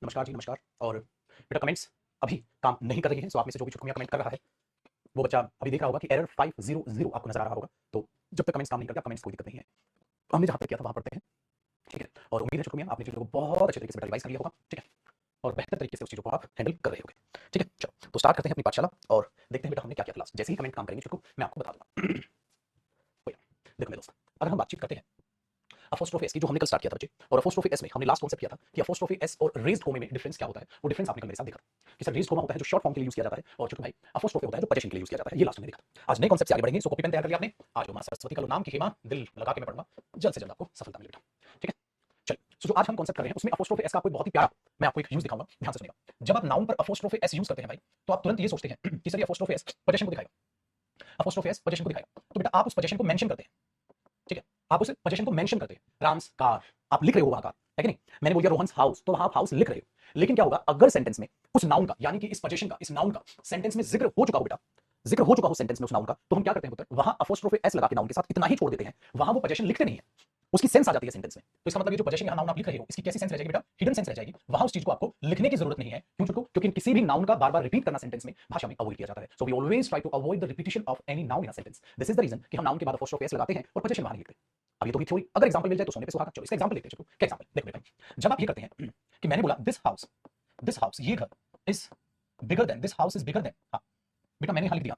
नमस्कार जी, नमस्कार। और बेटा कमेंट्स अभी काम नहीं कर रही हैं, सो आप में से जो भी छुटकुमियाँ कमेंट कर रहा है, वो बच्चा अभी देख रहा होगा कि एरर 500 आपको नज़र आ रहा होगा। तो जब तक कमेंट्स काम नहीं करते, आप कमेंट्स कोई दिक्कत नहीं है। हमने जहाँ तक किया था वहाँ पढ़ते हैं, ठीक है? और उम्मीद है छुटकुमियाँ आपने चीज़ों को बहुत अच्छे तरीके से बेटा रिवाइज़ कर लिया होगा, ठीक है? और बेहतर तरीके से उस चीज़ों को आप हैंडल कर रहे होंगे, ठीक है? चलो, तो स्टार्ट करते हैं अपनी पाठशाला और देखते हैं बेटा हमने क्या किया था लास्ट। जैसे ही कमेंट काम करेंगे छुटकु, मैं आपको बता दूँगा। देखो मेरे दोस्त, अगर हम बातचीत करते हैं अपोस्ट्रोफी एस की, जो हमने कल स्टार्ट किया था बच्चे, और अपोस्ट्रोफी एस में हमने लास्ट कॉन्सेप्ट किया था कि अपोस्ट्रोफी एस और रेज्ड कोमे में डिफरेंस क्या होता है। वो डिफरेंस आपने कल मेरे साथ देखा था कि सर रेज्ड कोमा होता है जो शॉर्ट फॉर्म के लिए यूज किया जाता है, और चूंकि भाई अपोस्ट्रोफी होता है जो पोजीशन के लिए यूज किया जाता है। ये लास्ट में देखा था। आज नए कॉन्सेप्ट से आगे बढ़ेंगे। सो कॉपी पेन तैयार कर लिया आपने? आज मां सरस्वती का लो नाम की हेमा दिल लगा के मैं पढ़ूंगा, जल्द से जल्द आपको सफलता मिले बेटा, ठीक है? चलिए, सो जो आज हम कॉन्सेप्ट कर रहे हैं उसमें अपोस्ट्रोफी एस का आपको बहुत ही प्यारा मैं आपको एक यूज दिखाऊंगा, ध्यान से सुनिएगा। जब आप नाउन पर अपोस्ट्रोफी एस यूज करते हैं भाई, तो आप तुरंत ये सोचते हैं कि सर ये अपोस्ट्रोफी एस पोजीशन को दिखाएगा, अपोस्ट्रोफी एस पोजीशन को दिखाएगा। तो बेटा आप उस पोजीशन को मेंशन करते हैं, ठीक है? आप उस पोजीशन को मेंशन करते हैं। राम्स कार, आप लिख रहे हो वहां कार, है कि नहीं? मैंने बोल दिया रोहन्स हाउस, तो वहां आप हाउस लिख रहे हो। लेकिन क्या होगा अगर सेंटेंस में उस नाउन का, यानी कि इस पोजीशन का, इस नाउन का सेंटेंस में जिक्र हो चुका हो बेटा, जिक्र हो चुका हो सेंटेंस में उस नाउन का, तो हम क्या करते हैं पुत्र, वहां अपोस्ट्रोफी एस लगा के नाउन के साथ इतना ही छोड़ देते हैं, वहां वो पोजीशन लिखते नहीं है, उसकी सेंस आ जाती है सेंटेंस में। तो इसका मतलब ये जो पोजीशन यहां नाउन आप लिख रहे हो, इसकी कैसी सेंस रह जाएगी बेटा? हिडन सेंस रह जाएगी। वहां उस चीज को आपको लिखने की जरूरत नहीं है। क्यों चुटकू? क्योंकि किसी भी नाउन का बार-बार रिपीट करना सेंटेंस में भाषा में अवॉइड किया जाता है। So we always try to avoid the repetition of any noun in a sentence. This is the reason कि हम नाउन के बाद अपोस्ट्रोफी एस लगाते हैं और पोजीशन वहां नहीं लिखते। अब ये तो भी थ्योरी, अगर एग्जांपल मिल जाए तो सोने पे सुहागा। चलो इसका एग्जांपल लेते हैं। क्या एग्जांपल? देखो मेरे भाई, जब आप ये करते हैं कि मैंने बोला दिस हाउस ये घर is bigger then, this house is bigger then, हाँ बेटा मैंने यहां लिख दिया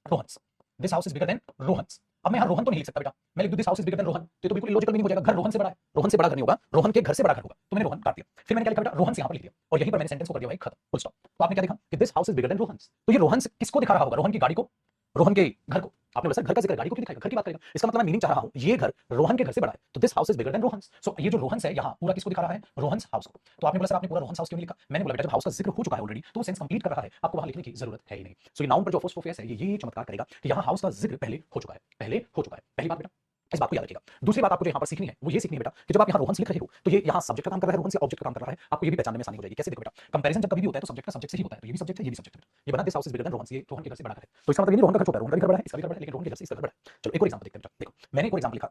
Rohan's, this house is bigger than Rohan's. अब मैं यहां रोहन तो नहीं लिख सकता बेटा, मैं लिख दूं this house is bigger then Rohan, तो बिल्कुल इलॉजिकल मीनिंग हो जाएगा। घर रोहन से बड़ा है, रोहन से बड़ा घर नहीं होगा, रोहन के घर से बड़ा घर होगा। तो मैंने रोहन काट दिया, फिर मैंने क्या लिखा बेटा? रोहन से यहां पर लिख दिया, और यहीं पर मैंने सेंटेंस को कर दिया भाई खत्म, फुल स्टॉप। तो आपने क्या देखा कि this house is bigger than Rohan's. तो ये रोहन किसको दिखा रहा होगा? रोहन की गाड़ी को, रोहन के घर को। आपने बोला सर घर का जिक्र, गाड़ी को क्यों दिखाएगा? घर की बात करेगा। इसका मतलब मैं मीनिंग चाह रहा हूं ये घर रोहन के घर से बड़ा है, तो this house is bigger than Rohan's. So ये जो रोहन्स है यहाँ पूरा किसको दिखा रहा है? रोहन्स हाउस को। तो आपने बोला सर आपने पूरा रोहन्स हाउस क्यों नहीं लिखा? मैंने बोला बेटा जब हाउस का जिक्र हो चुका है ऑलरेडी, तो वो सेंस कंप्लीट कर रहा है, आपको वहां लिखने की जरूरत है ही नहीं। सो ये नाउन पर जो अपोस्ट्रोफी एस है ये चमत्कार करेगा कि यहाँ हाउस का जिक्र पहले हो चुका है, पहले हो चुका है। पहली बात बेटा इस बात को याद रखिएगा। दूसरी बात आपको जो यहाँ पर सीखनी है वो ये सीखनी है बेटा कि जब आप यहाँ रोहन्स लिख रहे हो तो ये यहाँ सब्जेक्ट का काम कर रहा है, रोहन से ऑब्जेक्ट का काम कर रहा है। आपको ये भी पहचानने में आसानी हो जाएगी। कैसे? देखो बेटा, कंपैरिजन जब कभी भी होता है तो सब्जेक्ट का सब्जेक्ट से ही होता है। तो ये भी सब्जेक्ट है, ये भी सब्जेक्ट है। ये बना this house is bigger than Rohan's, ये रोहन के घर से बड़ा है। तो इसका मतलब ये नहीं रोहन का घर छोटा है, रोहन का भी घर बड़ा है, इसका भी घर बड़ा है, लेकिन रोहन के घर से इसका घर बड़ा है। चलो एक और एग्जांपल देखते हैं बेटा। देखो मैंने एक और एग्जांपल लिखा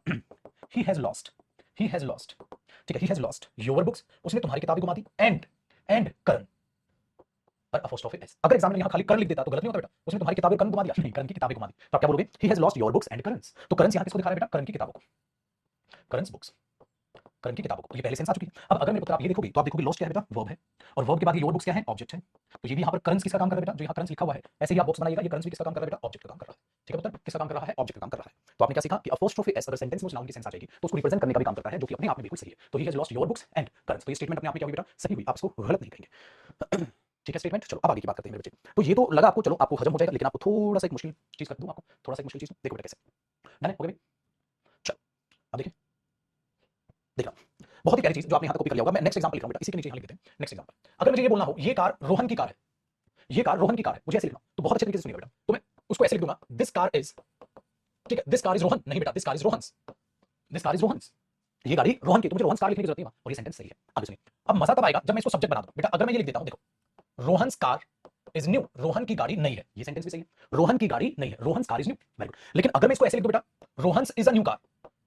ही has lost, he has lost, ठीक है? ही हैज लॉस्ट योर बुक्स, उसने तुम्हारी किताबें गुमा दी, एंड करण पर अपोस्ट्रोफी एस। अगर एग्जाम में यहां खाली करण लिख देता तो गलत नहीं होता बेटा? उसने तुम्हारी किताबें करण गुमा दिया, नहीं करण की किताबें गुमा दी। तो आप क्या बोलोगे? ही has lost your books and करंस। तो करंस यहां किसको दिखा रहा है बेटा? करण की किताबों को, करंस बुक्स, करण की किताबों को। ये पहले सेंस आ चुकी है। अब अगर मेरे पुत्र आप ये देखोगे तो आप देखोगे लॉस्ट क्या है बेटा? वर्ब है, और वर्ब के बाद ये योर बुक्स क्या है? ऑब्जेक्ट है। तो ये भी यहाँ पर करंस किसका काम कर रहा है बेटा? जो यहाँ करंस लिखा हुआ है ऐसे ही आप बॉक्स बनाइएगा, ये करंस भी किसका काम कर रहा है बेटा? ऑब्जेक्ट का काम कर रहा है, ठीक है पुत्र? किसका काम कर रहा है? ऑब्जेक्ट का काम कर रहा है। तो आपने क्या सीखा कि अपोस्ट्रोफी एस अगर सेंटेंस में उस नाउन की सेंस आ जाएगी तो उसको रिप्रेजेंट करने का भी काम करता है, जो कि अपने आप में बिल्कुल सही है। तो ही has lost your books and करंस, तो ये स्टेटमेंट अपने आप में क्या हुई बेटा? सही हुई, आप इसको गलत नहीं कहेंगे। ठीक है स्टेटमेंट। चलो अब आगे की बात करते हैं मेरे बच्चे। तो ये तो लगा आपको, चलो आपको हजम हो जाएगा, लेकिन आपको थोड़ा सा एक मुश्किल चीज कर दूं, आपको थोड़ा सा एक मुश्किल चीज। देखो बेटा कैसे मैंने हो गया भाई। चलो अब देखिए, देखना बहुत ही प्यारी चीज जो आपने यहां तक कॉपी कर लिया होगा। मैं नेक्स्ट एग्जांपल लिख रहा हूं बेटा, इसी के नीचे यहां लिख देते हैं नेक्स्ट एग्जांपल। अगर मुझे ये बोलना हो ये कार रोहन की कार है, ये कार रोहन की कार है, मुझे ऐसे लिखना तो बहुत अच्छे तरीके से सुनिएगा बेटा। तो मैं उसको ऐसे लिख दूंगा दिस कार इज, ठीक है, दिस कार इज रोहन, नहीं बेटा this car is Rohan's, this car is Rohan's. ये गाड़ी रोहन की, तो मुझे रोहन्स कार लिखने की जरूरत नहीं है और ये सेंटेंस सही है। आगे सुनिए, अब मजा तब आएगा जब मैं इसको सब्जेक्ट बना दूं बेटा। अगर मैं ये लिख देता हूं देखो Rohan's car is new, Rohan की गाड़ी नई है, ये सेंटेंस भी सही है। रोहन की गाड़ी नई है, Rohan's car is new, very good. लेकिन अगर मैं इसको ऐसे लिख दूं बेटा Rohan's is a new car,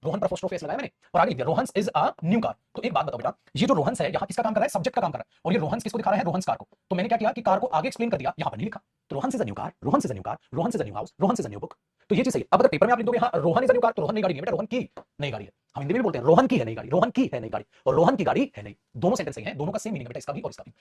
Rohan पर अपोस्ट्रोफी एस लगाया मैंने और आगे लिख दिया Rohan's is a new car. तो एक बात बताओ बेटा, ये जो रोहन्स है यहाँ किसका काम कर रहा है? सब्जेक्ट का काम कर रहा है। और ये रोहन्स किसको दिखा रहा है? रोहन्स कार को। तो मैंने क्या किया कि कार को आगे एक्सप्लेन कर दिया, यहाँ पर नहीं लिखा। तो Rohan's is a new car, Rohan's is a new car, Rohan's is a new house, Rohan's is a new book. तो ये चीज सही है। अब अगर पेपर में आप लिख दोगे हाँ Rohan is a new car, तो रोहन नई गाड़ी नहीं है बेटा, रोहन की नई गाड़ी है। हम हिंदी में भी बोलते हैं रोहन की है नई गाड़ी, रोहन की है नई गाड़ी और रोहन की गाड़ी है नई। दोनों सेंटेंस सही हैं, दोनों का सेम मीनिंग है बेटा, इसका भी और इसका भी।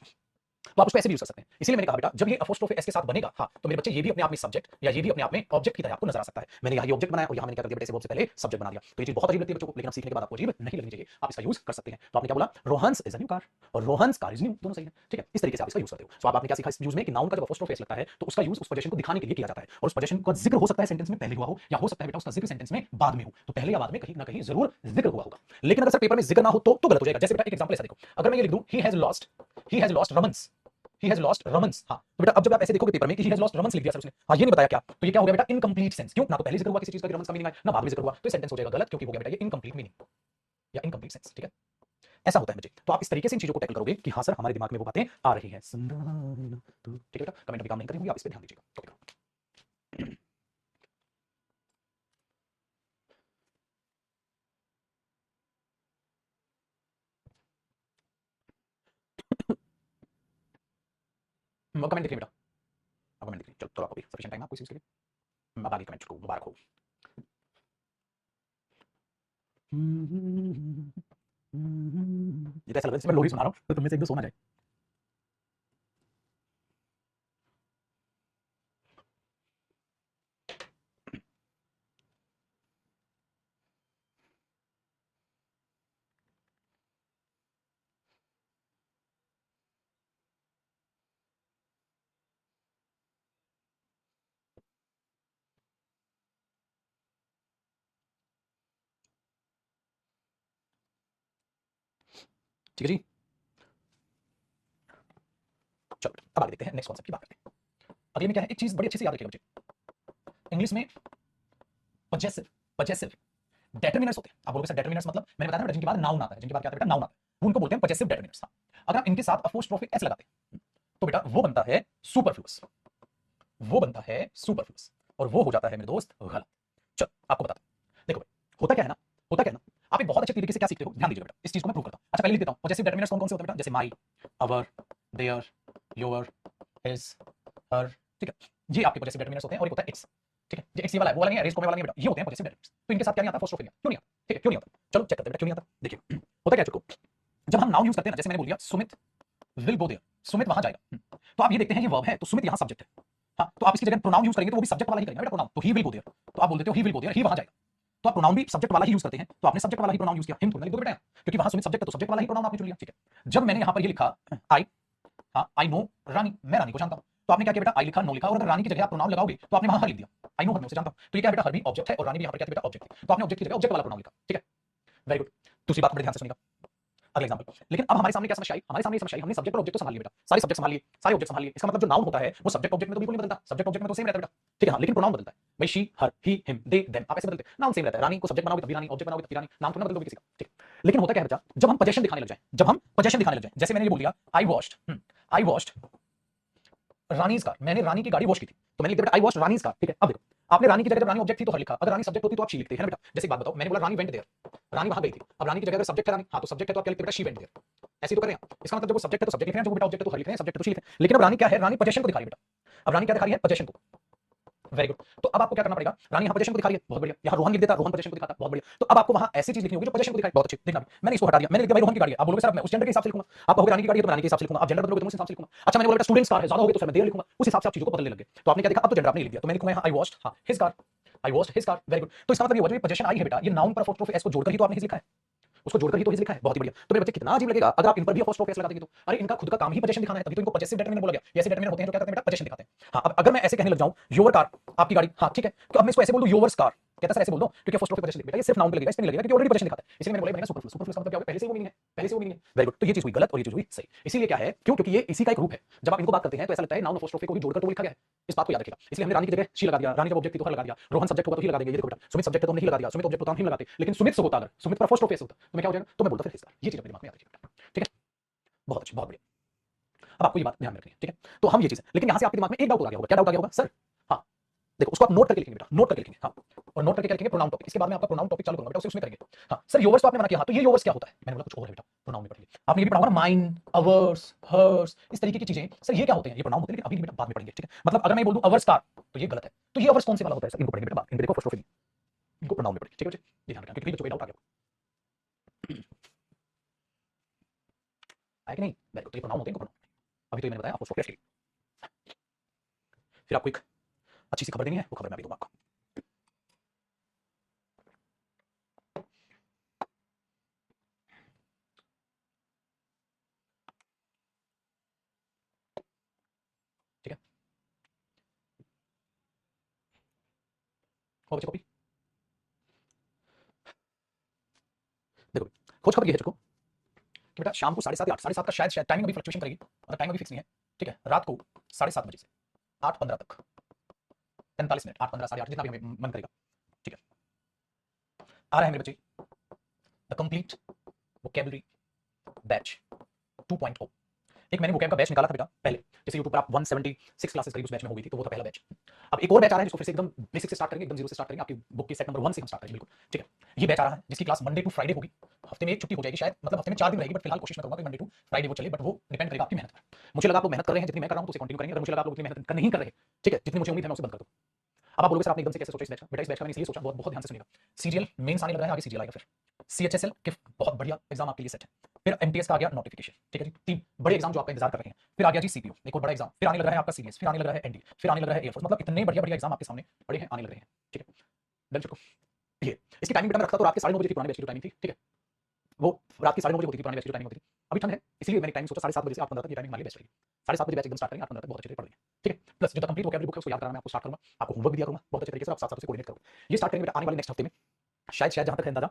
तो आप उसको ऐसे भी यूज कर सकते हैं। इसलिए मैंने कहा बेटा जब ये अपोस्ट्रोफी एस के साथ बनेगा, हाँ तो मेरे बच्चे ये भी अपने आप में सब्जेक्ट या ये भी अपने आप में ऑब्जेक्ट की तरह आपको नजर आ सकता है। मैंने यहाँ ये ऑब्जेक्ट बनाया और यहाँ मैंने क्या कर दिया बेटा? इसे वर्ब से पहले सब्जेक्ट बना दिया। तो ये चीज बहुत अजीब लगती है बच्चों को, लेकिन सीखने के बाद आपको अजीब नहीं लगनी चाहिए, आप इसका यूज कर सकते हैं। तो आपने क्या बोला? Rohan's is a new car और रोहन्स कार इज न्यू, दोनों सही है, ठीक है? इस तरीके से आप इसका यूज करते हो। सो आपने क्या सीखा इस यूज में कि नाउन का जब अपोस्ट्रोफी एस लगता है तो उसका यूज उस पोजीशन को दिखाने के लिए किया जाता है, और उस पोजीशन का जिक्र हो सकता है सेंटेंस में पहले हुआ हो, या हो सकता है बेटा उसका जिक्र सेंटेंस में बाद में हो। तो पहले या बाद में कहीं ना कहीं जरूर जिक्र हुआ होगा। लेकिन अगर सर पेपर में जिक्र ना हो तो गलत हो जाएगा। जैसे बेटा एक एग्जांपल ऐसा देखो, अगर मैं ये लिख दूं he has lost Raman's, he has lost Raman's, हाँ तो बेटा अब जब आप ऐसे देखोगे पेपर में कि ही हैज लॉस्ट रमन्स लिख दिया सर उसने, हाँ ये नहीं बताया क्या, तो ये क्या हो गया बेटा? Incomplete sense. क्यों? ना तो पहले जिक्र हुआ किसी चीज का रमन्स का मीनिंग है, ना बाद में जिक्र हुआ, तो सेंटेंस हो जाएगा गलत, क्योंकि हो गया बेटा ये इनकम्प्लीट मीनिंग या इनकम्प्लीट सेंस, ठीक है? ऐसा होता है बच्चे। तो आप इस तरीके से इन चीजों को टैकल करोगे कि हाँ सर हमारे दिमाग में वो बातें आ रही हैं। ठीक है बेटा, कमेंट अभी काम नहीं करेंगे, आप इस पर ध्यान दीजिएगा। कमेंट दिख रही बेटा, अब कमेंट दिख रही, चलो चलो आपको भी सफिशिएंट टाइम है आपको इस चीज के लिए। अब आगे कमेंट को मुबारक हो। ये तो ऐसा लग रहा है जैसे मैं लोरी सुना रहा हूँ तो तुम में से एक दो सोना जाए। ठीक है जी, चलो अब आगे देखते हैं, नेक्स्ट कॉन्सेप्ट की बात करते हैं। अगले में क्या है, एक चीज बड़ी अच्छे से याद रखिएगा बच्चे, इंग्लिश में पजेसिव पजेसिव डेटर्मिनर्स होते हैं। आप बोलोगे सर डेटर्मिनर्स मतलब, मैंने बताया ना जिनके बाद नाउन आता है, जिनके बाद क्या आता है बेटा, नाउन आता है, वो उनको बोलते हैं पजेसिव डेटर्मिनर्स। अगर आप इनके साथ अपोस्ट्रोफिक एस लगाते हैं तो बेटा वो बनता है सुपरफ्लुअस, वो बनता है सुपरफ्लुअस, और वो हो जाता है मेरे दोस्त गलत। चलो आपको बताता हूं, देखो भाई होता क्या है ना, होता क्या है ना, आप एक बहुत अच्छे तरीके से क्या सीखते हो, ध्यान दीजिए बेटा, इस चीज को मैं प्रूव करता हूं। अच्छा पहले लिख देता हूं, पजेसिव डेटर्मिनर्स कौन कौन से होते हैं बेटा, जैसे माई, अवर, देयर, योर, हिज, हर, ठीक है, ये आपके पजेसिव डेटर्मिनर्स होते हैं। और एक होता है इट्स, ठीक है, ये एक्स ये वाला है, वो वाला नहीं है, रेस को वाला नहीं है बेटा, ये होते हैं पजेसिव डेटर्मिनर्स। तो इनके साथ क्या नहीं आता, अपोस्ट्रोफिक क्यों नहीं आता, ठीक है, क्यों नहीं आता, चलो चेक करते हैं बेटा क्यों नहीं आता। देखिए होता क्या है चुटको, जब हम नाउन यूज करते हैं ना, जैसे मैंने बोल दिया Sumit will go there, Sumit वहां जाएगा, तो आप ये देखते हैं ये वर्ब है, तो सुमित यहां सब्जेक्ट है। हाँ, तो आप इसकी जगह प्रोनाउन यूज करेंगे तो वो भी सब्जेक्ट वाला ही करेंगे बेटा, प्रोनाउन, तो ही विल गो देयर, तो आप बोल देते हो ही विल गो देयर, ही वहां जाएगा, तो आप प्रोनाउन भी सब्जेक्ट वाला ही यूज करते हैं, तो आपने सब्जेक्ट वाला ही प्रोनाउन यूज किया, हिम थोड़ा लिख दो बेटा, क्योंकि वहां सुमित सब्जेक्ट है तो सब्जेक्ट वाला ही प्रोनाउन आपने चुन लिया, ठीक है। जब मैंने यहां पर ये लिखा आई, हाँ आई नो रानी, मैं रानी को जानता हूं, तो आपने क्या किया बेटा, आई लिखा, नो लिखा, और अगर रानी की जगह आप प्रोनाउन लगाओगे तो आपने वहां हर लिख दिया, आई नो हर, मैं उसे जानता हूं, तो ये क्या है बेटा, हर भी ऑब्जेक्ट है, और रानी भी यहां पर क्या थी बेटा, ऑब्जेक्ट थी, तो आपने ऑब्जेक्ट की जगह ऑब्जेक्ट वाला प्रोनाउन लिखा, ठीक है, वेरी गुड। दूसरी बात बड़े ध्यान से सुनिएगा, अगले एग्जांपल, लेकिन अब हमारे सामने क्या समस्या आई, हमारे सामने समस्या आई, हमने सब्जेक्ट और ऑब्जेक्ट तो संभाल लिया बेटा, सारे सब्जेक्ट संभाल लिए, सारे ऑब्जेक्ट संभाल लिए, इसका मतलब जो नाउन होता है वो सब्जेक्ट ऑब्जेक्ट में तो बिल्कुल नहीं बदलता, सब्जेक्ट ऑब्जेक्ट में तो सेम रहता है बेटा, ठीक है, हाँ, लेकिन प्रोनाउन बदलता है भाई, she, her, he, him, they, them, आप ऐसे बदलते हैं, नाउन सेम रहता है, रानी को सब्जेक्ट बनाओगे तभी रानी, ऑब्जेक्ट बनाओगे तभी रानी, नाम थोड़ा बदल दोगे किसी का, ठीक है। लेकिन होता क्या है बच्चा, जब हम पोजेशन दिखाने लग जाए, जब हम पोजेशन दिखाने लग जाए, जैसे मैंने ये बोल दिया आई वॉश्ड, आई वॉश्ड रानीज कार, मैंने रानी की गाड़ी वॉश की थी, तो मैंने लिख दिया बेटा आई वॉश्ड रानीज कार, ठीक है। अब देखो, आपने रानी की जगह जब रानी ऑब्जेक्ट थी तो हर लिखा, अगर रानी सब्जेक्ट होती तो आप शी लिखते हैं ना बेटा। जैसे एक बात बताओ, मैंने बोला रानी वेंट देयर, रानी वहां गई थी, अब रानी की जगह अगर सब्जेक्ट है रानी, हाँ तो सब्जेक्ट है तो आप क्या लिखते हैं बेटा, शी वेंट देयर, ऐसे तो कर रहे हैं। इसका मतलब जब वो सब्जेक्ट है तो सब्जेक्ट लिख रहे हैं, जब बेटा ऑब्जेक्ट है तो हर लिख रहे हैं, सब्जेक्ट तो शी लिख रहे हैं। लेकिन अब रानी क्या है, रानी पोजेशन को दिखा रही है बेटा, अब रानी क्या दिखा रही है, पोजेशन को, वेरी गुड। तो अब आपको क्या करना पड़ेगा, रानी यहाँ पोजीशन को दिखा रही है, बहुत बढ़िया, यहाँ रोहन लिख देता, रोहन पोजीशन को दिखाता, बहुत बढ़िया। तो अब आपको वहां ऐसी चीज लिखनी होगी जो पोजीशन को दिखाए, बहुत अच्छी, देखना भी मैंने इसको हटा दिया, मैंने लिख दिया भाई रोहन की गाड़ी है, आप बोलोगे सर मैं उस जेंडर के हिसाब से लिखूंगा, आप कहोगे रानी की गाड़ी है तो रानी के हिसाब से लिखूंगा, आप जेंडर बदलोगे तो उस हिसाब से लिखूंगा। अच्छा मैंने बोला स्टूडेंट्स कार है, ज्यादा हो गए तो सर मैं देयर लिखूंगा, उस हिसाब से आप चीजों को बदलने लगे। तो आपने क्या देखा, अब तो जेंडर आपने लिख दिया, तो मैंने लिखूंगा यहाँ आई वॉश्ड, हाँ his car, I washed his car, very good. तो इसका मतलब ये हुआ जो ये पोजीशन आई है बेटा, ये नाउन पर अपोस्ट्रोफी एस को जोड़कर ही तो आपने हिज लिखा है, उसको जोड़कर ही तो हिज लिखा है, बहुत ही बढ़िया। तो मेरे बच्चे कितना अजीब लगेगा अगर आप इन पर भी अपोस्ट्रोफी एस लगा देंगे तो, अरे इनका खुद का काम ही पोजीशन दिखाना है, तभी तो इनको पजेसिव डेटर्मिनर बोला गया। ये ऐसे डेटर्मिनर होते हैं जो क्या करते हैं बेटा, पोजीशन दिखाते हैं। हाँ अब अगर मैं ऐसे कहने लग जाऊं योर कार, आपकी गाड़ी, हाँ ठीक है, तो अब मैं इसको ऐसे बोल दूं योर्स कार, कहता सर ऐसे बोल दो क्योंकि अपोस्ट्रोफी पोजीशन बेटा, ये सिर्फ नाउन पे लगेगा, इस पे नहीं लगेगा क्योंकि ऑलरेडी पोजीशन दिखाता है, इसलिए मैंने बोला मैंने सुपरफ्लुअस, सुपरफ्लुअस का मतलब क्या होगा, पहले से वो मीनिंग है, पहले से वो मीनिंग है, वेरी गुड। तो ये चीज हुई गलत और ये चीज हुई सही, इसीलिए क्या है, क्यों, क्योंकि ये इसी का एक रूप है। जब आप इनको बात करते हैं तो ऐसा लगता है नाउन अपोस्ट्रोफी को भी जोड़कर तो लिखा गया है, इस बात को याद रखिएगा। इसलिए हमने रानी की जगह शी लगा दिया, रानी जब ऑब्जेक्ट थी तो हर लगा दिया, रोहन सब्जेक्ट होगा तो ही लगा देंगे, ये देखो बेटा सुमित सब्जेक्ट है तो हमने ही लगा दिया, सुमित ऑब्जेक्ट होता हम ही लगाते, लेकिन सुमित से होता, अगर सुमित पर अपोस्ट्रोफी होता तो मैं क्या हो जाएगा, तो मैं बोलता फिर हिज, ये चीज अपने दिमाग में याद रखिएगा, ठीक है, बहुत अच्छी, बहुत बढ़िया। अब आपको ये बात ध्यान में रखनी है, ठीक है। तो हम ये चीज, लेकिन यहां से आपके दिमाग में एक डाउट आ गया होगा, क्या डाउट आ गया होगा सर, हाँ देखो उसको आप नोट करके लिखेंगे बेटा, नोट करके लिखेंगे, हाँ, और नोट करके क्या लिखेंगे, प्रोनाउन टॉपिक, इसके बाद में आपका प्रोनाउन टॉपिक चालू करूंगा बेटा, उसे उसमें करेंगे। हाँ सर योवर्स तो आपने मना किया, हाँ तो ये योवर्स क्या होता है, मैंने बोला कुछ और है बेटा, प्रोनाउन में पढ़ेंगे, आपने ये भी पढ़ा होगा ना, माइन, अवर्स, हर्स, इस तरीके की चीजें, सर ये क्या होते हैं, ये प्रोनाउन होते हैं, लेकिन अभी बेटा बाद में पढ़ेंगे, ठीक है। मतलब अगर मैं बोल दूं अवर्स कार तो ये गलत है, तो ये अवर्स कौन से वाला होता है सर, इनको पढ़ेंगे बेटा बाद, इनको देखो अपोस्ट्रोफी, इनको प्रोनाउन में पढ़ेंगे, ठीक है बच्चे, ये ध्यान रखना क्योंकि बच्चों को डाउट आ गया है कि नहीं, वेरी गुड। तो ये प्रोनाउन होते हैं, इनको प्रोनाउन, अभी तो ये मैंने बताया अपोस्ट्रोफी के लिए। फिर आपको एक अच्छी सी खबर देनी है, वो खबर मैं अभी दूंगा आपको। ठीक है, और बच्चे कॉपी देखो, खोज खबर ये है कि बेटा शाम को 7:30 या 8:30 का शायद शायद टाइमिंग अभी फ्लक्चुएशन करेगी, मतलब टाइम अभी फिक्स नहीं है, ठीक है। रात को 7:30 बजे से 8:15 तक, 45 मिनट, 8:15 8:30 जितना भी हमें मन करेगा, ठीक है। आ रहा है मेरे बच्चे द कंप्लीट वोकेबलरी बैच 2.0। एक मैंने वोकैब का बैच निकाला था बेटा पहले, जैसे यूट्यूब पर आप 176 क्लासेस करीब उस बैच में हो गई थी, तो वो था पहला बैच। अब एक और बैच आ रहा है जिसको फिर से एकदम बेसिक से स्टार्ट करेंगे, एकदम जीरो से स्टार्ट करेंगे, आपकी बुक की सेट नंबर 1 से हम स्टार्ट करेंगे, बिल्कुल ठीक है। ये बैच आ रहा है जिसकी क्लास मंडे टू फ्राइडे होगी, हफ्ते में एक छुट्टी हो जाएगी शायद, मतलब हफ्ते में 4 दिन रहेगी, बट फिलहाल कोशिश मैं करूंगा कि मंडे टू फ्राइडे वो चले, बट वो डिपेंड करेगा आपकी मेहनत पर। मुझे लगा आप लोग मेहनत कर रहे हैं जितनी मैं कर रहा हूं तो उसे कंटिन्यू करेंगे, अगर मुझे लगा आप लोग उतनी मेहनत नहीं कर रहे, ठीक है, जितनी मुझे उम्मीद है मैं उसे बंद कर दूं। अब आप बोलोगे सर आपने एकदम से कैसे सोचा इस बैच का? बेटा इस बैच का मैंने इसलिए सोचा, बहुत बहुत ध्यान से सुनिएगा। सीजीएल मेंस आने लग रहा है, आगे सीजीएल आएगा, फिर सीएचएसएल के बहुत बढ़िया एग्जाम आपके लिए सेट है, फिर एमटीएस का आ गया नोटिफिकेशन, ठीक है जी, 3 बड़े एग्जाम जो आपका इंतजार कर रहे हैं, फिर आ गया जी सीपीयू एक और बड़ा एग्जाम, फिर आने लग रहा है आपका सीडीएस, फिर आने लग रहा है एनडी, फिर आने लग रहा है एयरफोर्स, मतलब इतने बढ़िया बढ़िया एग्जाम आपके सामने पड़े हैं, आने लग रहे हैं, ठीक है। डन चुको ये इसकी टाइमिंग बेटा मैं रखता तो रात के 9:30 बजे की पुराने बैच की जो टाइमिंग थी, ठीक है, वो रात के 9:30 बजे होती थी पुराने बैच की जो टाइमिंग होती थी। अभी ठंड है इसलिए मैंने टाइमिंग सोचा 7:30 बजे से 8:15 तक ये टाइमिंग हमारी बेस्ट रहेगी। 7:30 बजे बैच एकदम स्टार्ट करेंगे, 8:15 तक बहुत अच्छे से पढ़ लेंगे, ठीक है। प्लस जो तक कंप्लीट वोकैबुलरी बुक है उसको याद कराना मैं आपको स्टार्ट करूंगा, आपको होमवर्क भी दिया करूंगा बहुत अच्छे तरीके से, आप साथ-साथ उसे कोऑर्डिनेट करोगे। ये स्टार्ट करेंगे बेटा आने वाले नेक्स्ट हफ्ते में, शायद जहां तक है अंदाजा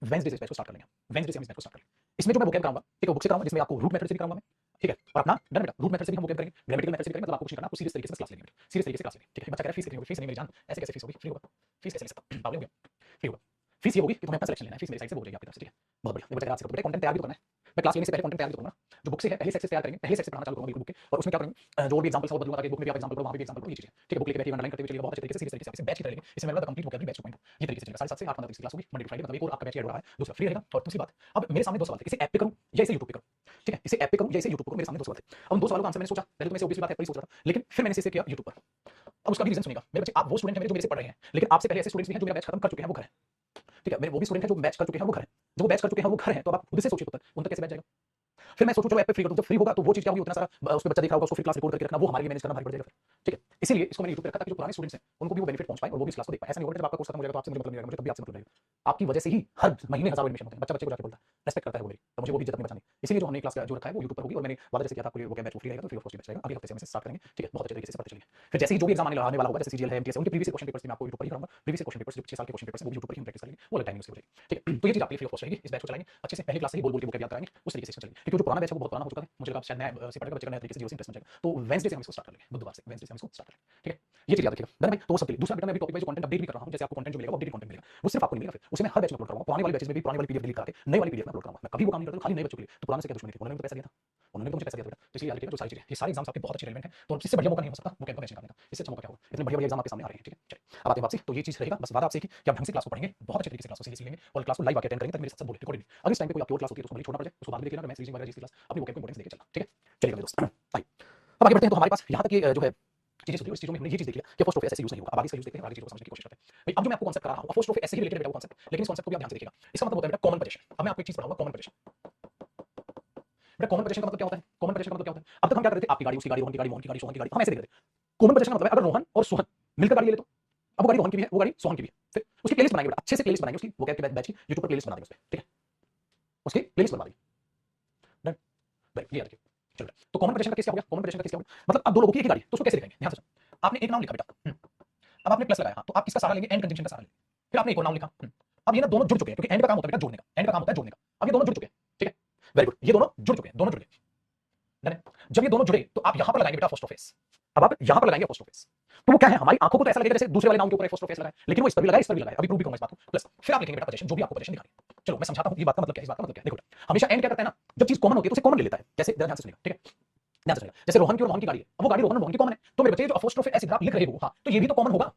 वेडनेसडे से इस बैच को स्टार्ट कर लेंगे, वेडनेसडे से हम इस बैच को स्टार्ट करेंगे। इसमें जो मैं वोकैब कराऊंगा, ठीक है, बुक से कराऊंगा जिसमें आपको रूट मेथड से भी कराऊंगा मैं, ठीक है, और अपना डन बेटा रूट मेथड से भी हम वोकैब करेंगे, ग्रामेटिकल मेथड से भी करेंगे, मतलब आपको कुछ नहीं करना, आपको सीरियस तरीके से क्लास लेनी है, सीरियस तरीके से क्लास लेनी है, ठीक है। बच्चा कह रहा है फीस कितनी होगी, फीस नहीं मेरी जान, ऐसे कैसे फीस होगी, फ्री होगा, फीस कैसे ले सकता पागल हो गया, फ्री होगा। फीस ये होगी कि तुम्हें अपना सिलेक्शन लेना है, फीस मेरी साइड से हो जाएगी आपकी तरफ से, ठीक है, बहुत बढ़िया। बच्चा कह रहा है बेटा कंटेंट तैयार भी तो करना है, मैं क्लास लेने से पहले कंटेंट तैयार भी करूंगा, जो बुक से है पहले सेट से तैयार करेंगे, पहले सेट से पढ़ाना चालू करूंगा बिल्कुल बुक के, और उसमें क्या करेंगे जो भी एग्जांपल्स है वो बदलूंगा, बुक में भी आप एग्जांपल करो, वहां भी एग्जांपल करो, ये चीजें, ठीक है। बुक लेके बैठिए अंडरलाइन करते हुए चलिए बहुत अच्छे तरीके से सीरियस तरीके से इसे बैच की तरह लेंगे, इसमें मेरा कंप्लीट वोकैबुलरी बैच 2.0 ये तरीके से चलेगा। 7:30 से 8:15 तक क्लास होगी मंडे टू फ्राइडे, मतलब एक और आपका बैच ऐड हो रहा है, दूसरा फ्री रहेगा। और दूसरी बात, अब मेरे सामने दो सवाल थे, इसे ऐप पे करूं या इसे यूट्यूब पे करूं, ठीक है, इसे ऐप पे करूं या इसे यूट्यूब पे करूं, मेरे सामने दो सवाल थे। अब उन दो सवालों का आंसर मैंने सोचा, पहले तो मैं इसे ओबीसी बात है पर ही सोच रहा था, लेकिन फिर मैंने इसे किया यूट्यूब पर। अब उसका भी रीजन सुनिएगा मेरे बच्चे, आप वो स्टूडेंट हैं मेरे जो मेरे से पढ़ रहे हैं, लेकिन आपसे पहले ऐसे स्टूडेंट्स भी हैं जो मेरा बैच खत्म कर चुके हैं, वो घर है, ठीक है, मेरे वो भी स्टूडेंट हैं जो बैच कर चुके हैं, वो घर है, जो बैच कर चुके हैं वो घर है, तो अब आप खुद से सोचिए पुत्र उन तक कैसे बैच जाएगा। फिर मैं सोचूं चलो ऐप पे फ्री कर दूं, जब फ्री होगा तो वो चीज क्या होगी, उतना सारा उस पे बच्चा देख रहा होगा, उसको फ्री क्लास रिकॉर्ड करके रखना, वो हमारे लिए मैनेज करना भारी पड़ जाएगा फिर, ठीक है। इसीलिए इसको मैंने यूट्यूब पे रखा ताकि जो पुराने स्टूडेंट्स हैं उनको भी वो बेनिफिट पहुंच पाए और वो भी इस क्लास को देख पाए। ऐसा नहीं होगा जब आपका कोर्स खत्म हो जाएगा तो आपसे मुझे मतलब नहीं रहेगा, मुझे तब भी आपसे मतलब रहेगा। आपकी वजह से ही हर महीने हजारों एडमिशन होते हैं, बच्चा बच्चे को जाके बोलता है, रेस्पेक्ट करता है वो मेरी, तो मुझे वो भी इज्जत नहीं बचानी, इसीलिए जो हमने क्लास का जो रखा है वो यूट्यूब पर होगी। और मैंने वादा जैसे किया था आपको वो बैच फ्री रहेगा, तो फ्री ऑफ कॉस्ट बैच रहेगा, अगले हफ्ते से हम इसे स्टार्ट करेंगे, ठीक है, बहुत अच्छे तरीके से पढ़ते चलिए। फिर जैसे ही जो भी एग्जाम आने वाला होगा, जैसे सीजीएल है, एमटीएस है, उनके प्रीवियस क्वेश्चन पेपर्स भी मैं आपको यूट्यूब पर ही कराऊंगा, प्रीवियस क्वेश्चन पेपर्स जो 6 साल के क्वेश्चन पेपर्स हैं वो यूट्यूब पर ही हम प्रैक्टिस करेंगे, वो अलग टाइमिंग से हो जाएगी, ठीक है। तो ये चीज आपके लिए फ्री ऑफ कॉस्ट रहेगी, इस बैच को चलाएंगे अच्छे से, पहली क्लास से ही बोल बोल के वो याद कराएंगे, उस तरीके से चलेंगे, क्योंकि जो पुराना बैच है वो बहुत पुराना हो चुका है, मुझे लगा शायद नया से पढ़ेगा बच्चे का नया तरीके से जीरो से इंटरेस्ट बन जाएगा, तो वेडनेसडे से हम इसको स्टार्ट कर लेंगे, बुधवार से वेडनेसडे से हम इसको स्टार्ट करेंगे, ठीक है। ये चीज याद रखिएगा डन भाई, तो वो सब के लिए। दूसरा बेटा मैं अभी टॉपिक वाइज कंटेंट अपडेट भी कर रहा हूं, जैसे आपको कंटेंट जो मिलेगा वो अपडेटेड कंटेंट मिलेगा, वो सिर्फ आपको नहीं मिलेगा, फिर उसे मैं हर बैच में अपलोड करूंगा, पुराने वाले बैचेस में भी पुरानी वाली पीडीएफ डिलीट करके नई वाली पीडीएफ में अपलोड करूंगा। मैं कभी वो काम नहीं करता खाली नए बच्चों के लिए, तो पुराने से क्या दुश्मनी थी, उन्होंने तो पैसा दिया था, उन्होंने तो मुझे पैसा दिया था, तो इसलिए याद रखिएगा जो सारी चीजें, ये सारे एग्जाम्स आपके बहुत अच्छे रेलेवेंट हैं, तो इससे बढ़िया मौका नहीं हो सकता वो कैंपस निकालने का, इससे अच्छा मौका क्या होगा, इतने बढ़िया बढ़िया एग्जाम आपके सामने आ रहे हैं, ठीक है। चलिए अब आते हैं वापसी, तो ये चीज रहेगा, बस वादा आपसे कि आप ढंग से क्लास को पढ़ेंगे, बहुत अच्छे तरीके से क्लास को सीरियसली लेंगे और क्लास को लाइव आके अटेंड करेंगे, ताकि मेरे साथ बोले रिकॉर्डिंग। अगर इस टाइम पे कोई आपकी और क्लास होती है तो उसको भले छोड़ना पड़ जाए, उसको बाद में देख लेना, मैं सीरीज वगैरह जिसकी क्लास अपनी वोकैब को इंपॉर्टेंस देके चलना, ठीक है। चलिए मेरे दोस्त आइए अब आगे बढ़ते हैं। तो हमारे पास यहाँ तक ये जो है चीजें सुनी, इस चीजों में हमने ये चीज देख लिया कि फर्स्ट ऑफ ऐसे यूज नहीं होगा, अब आगे इसका यूज देखते हैं, आगे चीजों को समझने की कोशिश करते हैं भाई। अब जो मैं आपको कांसेप्ट करा रहा हूं फर्स्ट ऑफ ऐसे ही रिलेटेड है वो कांसेप्ट, लेकिन इस कांसेप्ट को भी आप ध्यान से देखिएगा। इसका मतलब होता है बेटा कॉमन पोजीशन। अब मैं आपको एक चीज पढ़ाऊंगा कॉमन पोजीशन। बेटा कॉमन पोजीशन का मतलब क्या होता है, कॉमन पोजीशन का मतलब क्या होता है, अब तक हम क्या करते थे, आपकी गाड़ी, उसकी गाड़ी, रोहन की गाड़ी, मोहन की गाड़ी, सोहन की गाड़ी, हम ऐसे देख रहे थे। कॉमन पोजीशन का मतलब है अगर रोहन और सोहन मिलकर गाड़ी ले ले तो अब वो गाड़ी रोहन की भी है, वो गाड़ी सोहन की भी है, फिर उसकी प्लेलिस्ट बनाएंगे बेटा, अच्छे से प्लेलिस्ट बनाएंगे उसकी, वो कैब के बैच की यूट्यूब पर प्लेलिस्ट बना देंगे उस पे, ठीक है, उसकी प्लेलिस्ट बनवा देंगे। डन भाई क्लियर है। चलो बेटा, तो कॉमन पोजीशन का केस क्या हो गया, कॉमन पोजीशन का केस क्या हो गया, मतलब अब दो लोगों की एक ही गाड़ी है, तो उसको कैसे लिखेंगे, ध्यान से सुनो। आपने एक नाम लिखा बेटा, अब आपने प्लस लगाया, हाँ, तो आप किसका सहारा लेंगे, एंड कंजंक्शन का सहारा लेंगे। फिर आपने एक और नाम लिखा, अब ये ना दोनों जुड़ चुके हैं, क्योंकि एंड का काम होता है बेटा जोड़ने का, एंड का काम होता है जोड़ने का। अब ये दोनों जुड़ चुके हैं, ठीक है, वेरी गुड, ये दोनों जुड़ चुके हैं, दोनों जुड़ गए। डन है। जब ये दोनों जुड़े तो आप यहां पर लगाएंगे बेटा फर्स्ट ऑफ एस। अब आप यहां पर लगाएंगे फर्स्ट ऑफ एस, तो वो क्या है, हमारी आंखों को तो ऐसा लगेगा जैसे दूसरे वाले नाम के ऊपर फर्स्ट ऑफ एस लगाए, लेकिन वो इस पर भी लगाए, इस पर भी लगाए, अभी प्रूव भी करूंगा इस बात को। प्लस फिर आप लिखेंगे बेटा पोजीशन, जो भी आपको पोजीशन दिखानी है। चलो मैं समझाता हूं ये बात का मतलब क्या है, इस बात का मतलब क्या है। देखो हमेशा एंड क्या करता है ना, जब चीज कॉमन होती है तो उसे कॉमन ले लेता है, जैसे ध्यान से सुनिएगा, ठीक है, ध्यान से सुनिएगा। जैसे रोहन की और मोहन की गाड़ी है, अब वो गाड़ी रोहन और मोहन की कॉमन है, तो मेरे बच्चे जो फर्स्ट ऑफ एस इधर आप लिख रहे हो, हाँ, तो ये भी तो कॉमन होगा,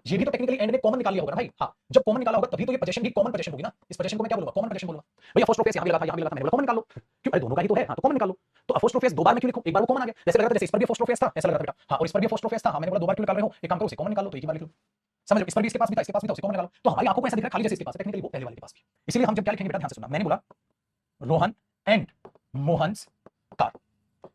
ये भी तो टेक्निकली एंड ने कॉमन निकाल लिया होगा ना भाई, हाँ, जब कॉमन निकाला होगा तभी तो ये पोजीशन भी कॉमन पोजीशन होगी ना। इस पोजीशन को मैं क्या बोलूंगा, कॉमन पोजीशन बोलूंगा। भैया फर्स्ट ऑफ एस यहां भी लगा था, यहां भी लगा था, मैंने बोला कॉमन निकाल लो, क्यों, अरे दोनों का ही तो है, हाँ, तो कॉमन निकाल लो। तो फर्स्ट ऑफ एस दो बार में क्यों लिखूं, एक बार वो कॉमन आ गया, जैसे लगा था जैसे इस पर भी फर्स्ट ऑफ एस था, ऐसा लगा था बेटा, हाँ, और इस पर भी फर्स्ट ऑफ एस था, हाँ, मैंने बोला दो बार क्यों निकाल रहे हो, एक काम करो उसे कॉमन निकाल लो, तो एक ही बार लिख लो, समझ लो। इस पर भी इसके पास भी था, इसके पास भी था, उसे कॉमन निकालो, तो हमारी आंखों को ऐसा दिख रहा है खाली जैसे इसके पास है, टेक्निकली वो पहले वाले के पास भी। इसलिए हम जब क्या लिखेंगे बेटा, ध्यान से सुनना, मैंने बोला Rohan and Mohan's car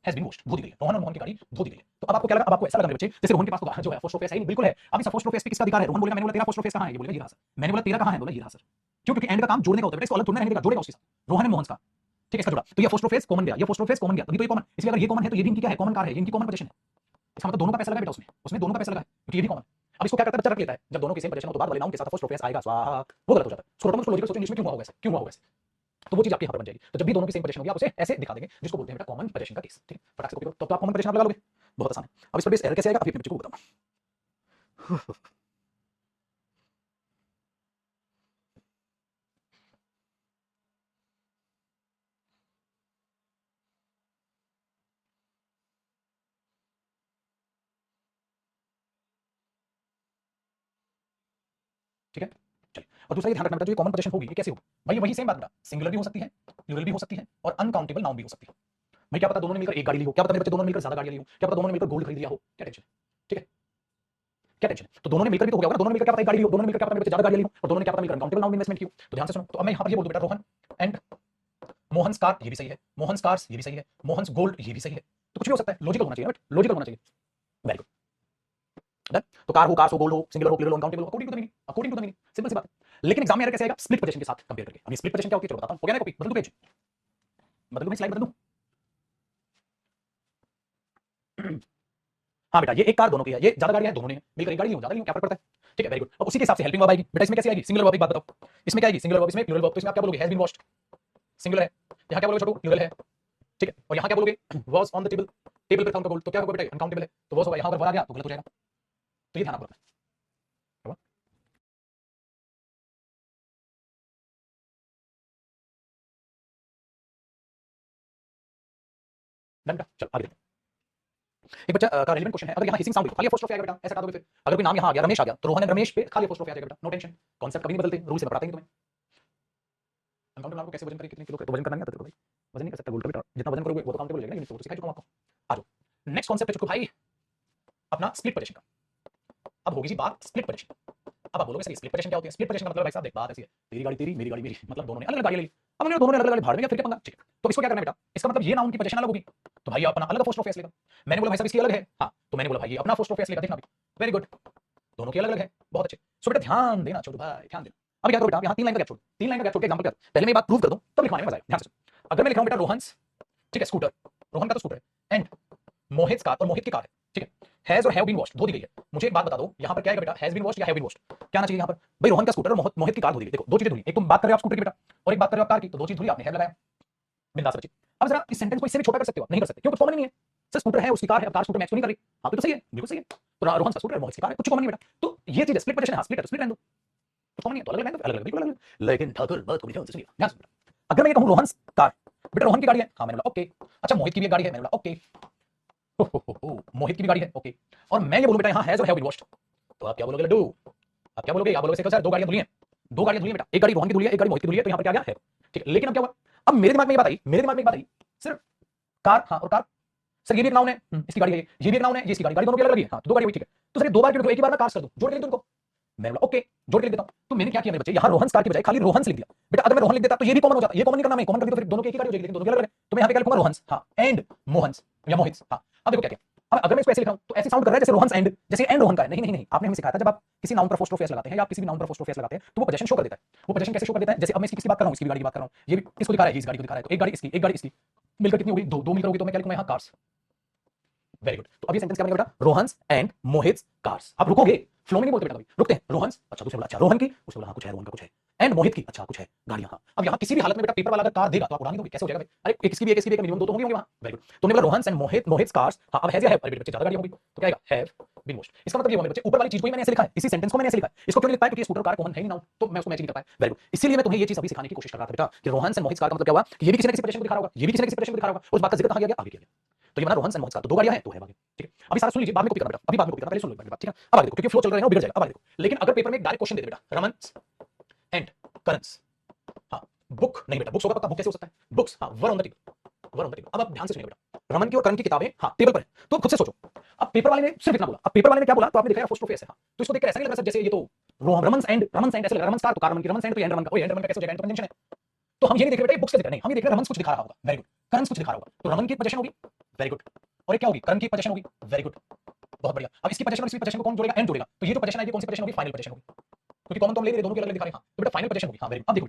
has been washed, धो दी गई है, रोहन और मोहन की गाड़ी धो दी गई है। तो अब आपको क्या लगा, अब आपको ऐसा लग रहा है बच्चे जैसे रोहन के पास तो जो है फर्स्ट ऑफ एस है ही नहीं, बिल्कुल है। अब इस फर्स्ट ऑफ एस पे किसका अधिकार है, रोहन बोलेगा मैंने बोला तेरा फर्स्ट ऑफ एस कहां है, ये बोलेगा ये रहा सर, मैंने बोला तेरा कहां है, बोला ये रहा सर, क्यों, क्योंकि एंड का काम जोड़ने का होता है बेटा, इसको अलग थोड़ी ना रहने देगा, जोड़ेगा उसके साथ, रोहन एंड मोहन का, ठीक है, इसका जुड़ा, तो ये फर्स्ट ऑफ एस कॉमन गया, ये फर्स्ट ऑफ एस कॉमन गया, तभी तो ये कॉमन, इसलिए अगर ये कॉमन है तो ये भी इनकी क्या है, कॉमन कार है, ये इनकी कॉमन पोजीशन है। इसका मतलब दोनों का पैसा लगा बेटा, उसमें उसमें दोनों का पैसा लगा है, क्योंकि ये भी कॉमन। अब इसको क्या करता है बच्चा, रख लेता है, जब दोनों की सेम पोजीशन हो तो बाद वाले नाउन के साथ फर्स्ट ऑफ एस आएगा, स्वाहा, वो गलत हो जाता है। उसको उसको लॉजिकल सोचो इंग्लिश में क्यों हुआ होगा ऐसे, क्यों हुआ होगा ऐसे, तो वो चीज आपके यहाँ पर बन जाएगी। तो जब भी दोनों की सेम पोजीशन होगी आप उसे ऐसे दिखा देंगे, जिसको बोलते हैं बेटा कॉमन पोजीशन का केस, ठीक है, फटाक से कॉपी करो, तो आप कॉमन पोजीशन आप लगा लोगे, बहुत आसान है। अब इस पर बेस एरर कैसे आएगा, अभी अपने बच्चे को बताऊंगा। ठीक है, चलिए। और दूसरा ये ध्यान रखना बेटा, जो ये कॉमन पोजीशन होगी ये कैसे होगी भाई, वही सेम बात बेटा, सिंगुलर भी हो सकती है, प्लूरल भी हो सकती है और अनकाउंटेबल नाउन भी हो सकती है। भाई क्या पता दोनों ने मिलकर एक गाड़ी ली हो, क्या पता मेरे बच्चे दोनों ने मिलकर ज्यादा गाड़ियां ली हो, क्या पता दोनों ने मिलकर गोल्ड खरीद लिया हो, क्या टेंशन है? ठीक है, क्या टेंशन है? तो दोनों ने मिलकर भी तो हो गया ना, दोनों ने मिलकर क्या पता एक गाड़ी ली हो, दोनों ने मिलकर क्या पता मेरे बच्चे ज्यादा गाड़ी ली हो, और दोनों ने क्या पता मिलकर अकाउंटेबल नाउ में इन्वेस्टमेंट की हो। तो ध्यान से सुनो, तो अब मैं यहां पर ये बोल दूं बेटा, रोहन एंड मोहन कार, ये भी सही है, मोहन कार्स ये भी सही है, मोहन गोल्ड ये भी सही है। तो कुछ भी हो सकता है, लॉजिकल होना चाहिए बट लॉजिकल होना चाहिए। Very good, done. तो कार हो, कार्स हो, गोल्ड हो, सिंगुलर हो, प्लूरल हो, अकाउंटेबल हो, according to the meaning, according to the meaning, simple सी बात है। लेकिन एग्जाम में एरर कैसे आएगा? स्प्लिट पोजीशन के साथ कंपेयर करके। अब ये स्प्लिट पोजीशन क्या होती है चलो बताता हूं। हो गया ना कॉपी? बदल दूं पेज? बदल दूं मैं स्लाइड बदल दूं? हाँ बेटा, ये एक कार दोनों की है, ये ज्यादा गाड़ी है, दोनों ने मिलकर एक गाड़ी ली हो, ज्यादा ली हो, क्या फर्क पड़ता है? ठीक है, वेरी गुड। अब उसी के हिसाब से हेल्पिंग वर्ब आएगी बेटा, इसमें कैसे आएगी? सिंगुलर वर्ब, एक बात बताओ, इसमें क्या आएगी? सिंगुलर वर्ब, इसमें प्लूरल वर्ब, तो इसमें आप क्या बोलोगे? हैज बीन वॉश्ड, सिंगुलर है। यहाँ क्या बोलोगे छोटू? प्लूरल है। ठीक है, और यहाँ क्या बोलोगे? Was on the table, table पे था उनका गोल्ड, तो क्या होगा बेटा? अनकाउंटेबल है, तो वाज होगा। यहाँ अगर वर आ गया तो गलत हो जाएगा, तो ये ध्यान रखना। डन बेटा, चल आगे देखते हैं। एक बच्चा का रेलेवेंट क्वेश्चन है, अगर यहाँ हिसिंग साउंड खाली अपोस्ट्रोफी आएगा बेटा, ऐसा करा दोगे फिर। अगर कोई नाम यहाँ आ गया, रमेश आ गया, तो रोहन एंड रमेश पे खाली अपोस्ट्रोफी आ जाएगा बेटा, नो टेंशन। कॉन्सेप्ट कभी नहीं बदलते, रूल से मैं पढ़ाते हैं तुम्हें। अनकाउंटेबल नाम को कैसे वजन करें, कितने किलो करे, तो वजन करना नहीं आता तेरे को भाई, वजन नहीं कर सकता गोल्ड का बेटा, जितना वजन करोगे वो तो काउंटेबल हो जाएगा, यूनिट तो सिखा चुका हूं आपको। आ जाओ नेक्स्ट कॉन्सेप्ट है चुको भाई, अपना स्प्लिट पोजीशन का। अब होगी जी बात स्प्लिट पोजीशन। अब आप बोलोगे सर स्प्लिट पोजीशन क्या होती है? स्प्लिट पोजीशन का मतलब भाई साहब देख, बात ऐसी है, तेरी गाड़ी तेरी, मेरी गाड़ी मेरी, मतलब दोनों ने अलग अलग गाड़ी ले ली। अब हमने दोनों ने अलग अलग गाड़ी भाड़ में या फिर क्या पंगा? ठीक है, तो इसको क्या करना है बेटा? इसका मतलब ये ना उनकी पोजीशन अलग होगी, तो भाई अपना अलग फर्स्ट ऑफ फेस लेगा। मैंने बोला भाई साहब इसकी अलग है, हाँ, तो मैंने बोला भाई ये अपना फर्स्ट ऑफ फेस लेगा, देखना भाई, वेरी गुड, दोनों की अलग अलग है, बहुत अच्छे। सो बेटा ध्यान देना छोटू भाई, ध्यान देना। अब क्या करो बेटा, यहाँ 3 लाइन का गैप छोड़, 3 लाइन का गैप छोड़ के एग्जांपल कर, पहले मैं ये बात प्रूव कर दूं तब लिखवाने में मजा आएगा। ध्यान से सुन, अगर मैं लिख रहा हूं बेटा रोहन्स, ठीक है, स्कूटर, रोहन का तो स्कूटर है, एंड मोहित कार, और मोहित की कार है, ठीक है, हैज और हैव बीन वॉश्ड, धो दी गई है। मुझे एक बात बता दो, यहाँ पर क्या आएगा बेटा? हैज बीन वॉश्ड या हैव बीन वॉश्ड? क्या आना चाहिए यहाँ पर? भाई रोहन का स्कूटर और मोहित की कार धो दी गई। देखो दो चीजें धुली, एक तुम बात कर रहे हो आप स्कूटर की बेटा, और एक बात कर रहे हो आप कार की, तो दो चीज धुली आपने, हैव लगाया, बिंदास बच्चे। अब जरा इस सेंटेंस को इससे भी छोटा कर सकते हो? नहीं कर सकते, क्योंकि कॉमन नहीं है। सर स्कूटर है, उसकी कार है, कार स्कूटर मैच तो नहीं कर रही। हाँ तो सही है, बिल्कुल सही है, तो रोहन का स्कूटर है, मोहित की कार है, कुछ कॉमन नहीं बेटा। तो ये चीज स्प्लिट पोजीशन है, स्प्लिट है, स्प्लिट रहने दो, तो कॉमन नहीं है तो अलग अलग, अलग अलग, बिल्कुल अलग। लेकिन ठाकुर बात को ध्यान से सुनिए, ध्यान से। अगर मैं ये कहूं रोहन कार, बेटा रोहन की गाड़ी है, हाँ मैंने बोला ओके। अच्छा मोहित की भी एक गाड़ी है, मैंने बोला ओके। मोहित की भी गाड़ी है, ओके। और मैं ये बोलूं बेटा यहाँ हैज और हैव बीन वॉश्ड, तो आप क्या बोलोगे लड्डू? आप क्या बोलोगे? आप बोलोगे सर दो गाड़ियां धुली हैं, दो गाड़ियां धुली हैं बेटा, एक गाड़ी रोहन की धुली है, एक गाड़ी मोहित की धुली है, तो यहाँ पर क्या गया है, ठीक है। लेकिन अब क्या हुआ? अब मेरे दिमाग में ये बात आई, मेरे दिमाग में एक बात आई, सिर्फ कार, हाँ, और कार, सर ये भी एक नाउन है, इसकी गाड़ी है, ये भी एक नाउन है, ये इसकी गाड़ी, गाड़ी दोनों की अलग लगी है, हाँ तो दो गाड़ी हुई, ठीक है। तो सर दो बार क्यों, एक ही बार में कार्स कर दूं, जोड़ के लिख दूं उनको? मैं बोला ओके, जोड़ के लिख देता हूं। तो मैंने क्या किया मेरे बच्चे, यहाँ रोहन कार की बजाय खाली रोहन लिख दिया बेटा। अगर मैं रोहन लिख देता तो ये भी कॉमन हो जाता, ये कॉमन नहीं करना, मैं कॉमन कर दिया तो फिर दोनों की एक ही गाड़ी हो जाएगी, लेकिन दोनों की अलग है, तो मैं यहाँ पे क्या लिखूंगा? रोहन, हाँ, एंड मोहन या मोहित, हाँ। अब देखो क्या किया, अब अगर मैं इसको ऐसे लिखा हूं तो ऐसे साउंड कर रहा है जैसे रोहन एंड, जैसे एंड रोहन का है। नहीं नहीं नहीं, आपने हमें सिखाया था जब आप किसी नाउन पर अपोस्ट्रोफी एस लगाते हैं या आप किसी भी नाउन पर अपोस्ट्रोफी एस लगाते हैं तो वो पोजीशन शो कर देता है। वो पोजीशन कैसे शो कर देता है? जैसे अब मैं इसकी बात कर रहा हूं, इसकी गाड़ी की बात कर रहा हूं, ये भी इसको दिखा रहा है, इस गाड़ी को दिखा रहा है, तो एक गाड़ी इसकी, एक गाड़ी इसकी, मिलकर कितनी होगी? दो, दो मिलकर होगी, तो मैं क्या लिखूंगा यहाँ? कार्स। Very good. तो अब ये सेंटेंस क्या बनेगा बेटा? Rohan's and Mohit cars. आप रुकोगे, फ्लो में नहीं बोलते बेटा, कभी रुकते हैं। रोहन्स, अच्छा दूसरे बोला, अच्छा रोहन की, उसने बोला हाँ कुछ है, रोहन का कुछ है, एंड मोहित की, अच्छा कुछ है, गाड़ियां, हाँ। अब यहाँ किसी भी हालत में बेटा पेपर वाला अगर कार देगा तो आप उड़ानी दोगे, कैसे हो जाएगा भाई? अरे एक इसकी भी, एक इसकी भी, एक मिनिमम दो तो होंगे वहां। Very good. तो हमने बोला रोहन्स एंड मोहित कार्स, हाँ। अब हैज या हैव, अरे बच्चे ज्यादा गाड़ियां होंगी तो क्या आएगा? Have been washed. इसका मतलब ये हुआ बच्चे, ऊपर वाली चीज को ही मैंने ऐसे लिखा है, इसी सेंटेंस को मैंने ऐसे लिखा है। इसको क्यों नहीं लिख पाया? क्योंकि स्कूटर कार कॉमन है नहीं नाउन, तो मैं उसको मैच नहीं कर पाया। Very good. इसीलिए मैं तुम्हें ये चीज अभी सिखाने की कोशिश कर रहा था बेटा कि रोहन्स एंड मोहित कार का मतलब क्या हुआ कि ये भी किसी न किसी पोजीशन को दिखा रहा होगा, ये भी किसी न किसी पोजीशन को दिखा रहा होगा, उस बात का जिक्र कहां गया? आगे किया गया। तो ये बना रोहन्स एंड मोहित कार, तो दो गाड़ियां हैं तो है आगे, ठीक है। अभी सारा सुन लीजिए, बाद में कॉपी करना बेटा, अभी बाद में कॉपी करना, पहले सुन लो एक बार, ठीक है। अब आगे देखो, क्योंकि फ्लो चल रहा है ना, बिगड़ जाएगा। अब आगे देखो, लेकिन अगर पेपर में एक डायरेक्ट क्वेश्चन दे दे बेटा, रमन्स एंड करंस, हाँ, बुक नहीं बेटा, बुक्स होगा पक्का, बुक कैसे हो सकता है? बुक्स, हाँ, वर on the table, were on the table. अब आप ध्यान से सुनिए बेटा, रमन की और करण की किताबें, हाँ, टेबल पर है, तो खुद से सोचो। अब पेपर वाले ने सिर्फ इतना बोला, अब पेपर वाले ने क्या बोला तो आपने देखा अपोस्ट्रोफी है, हाँ, तो इसको देखकर ऐसा नहीं लग रहा सर जैसे ये तो रमन्स एंड ऐसे लग रहा, रमन्स कार तो कार रमन की, रमन्स एंड तो एंड रमन का, ओए एंड रमन का कैसे हो जाएगा? एंड तो कंजंक्शन है। तो हम ये नहीं देख रहे बेटा बुक्स का जिक्र नहीं, हम ये देख रहे हैं रमन्स कुछ दिखा रहा होगा, वेरी गुड, करंस कुछ दिखा रहा होगा, तो रमन की पोजीशन होगी, वेरी गुड, और ये क्या होगी? करण की पोजीशन होगी, वेरी गुड, बहुत बढ़िया। अब इसकी पोजीशन और इसकी पोजीशन को कौन जोड़ेगा? एंड जोड़ेगा। तो ये जो पोजीशन आएगी कौन सी पोजीशन होगी? फाइनल पोजीशन होगी, क्योंकि कॉमन तो हम ले रहे दोनों की अलग दिखा रहे हैं, हाँ, तो बेटा फाइनल पोजीशन होगी, हाँ, वेरी। अब देखो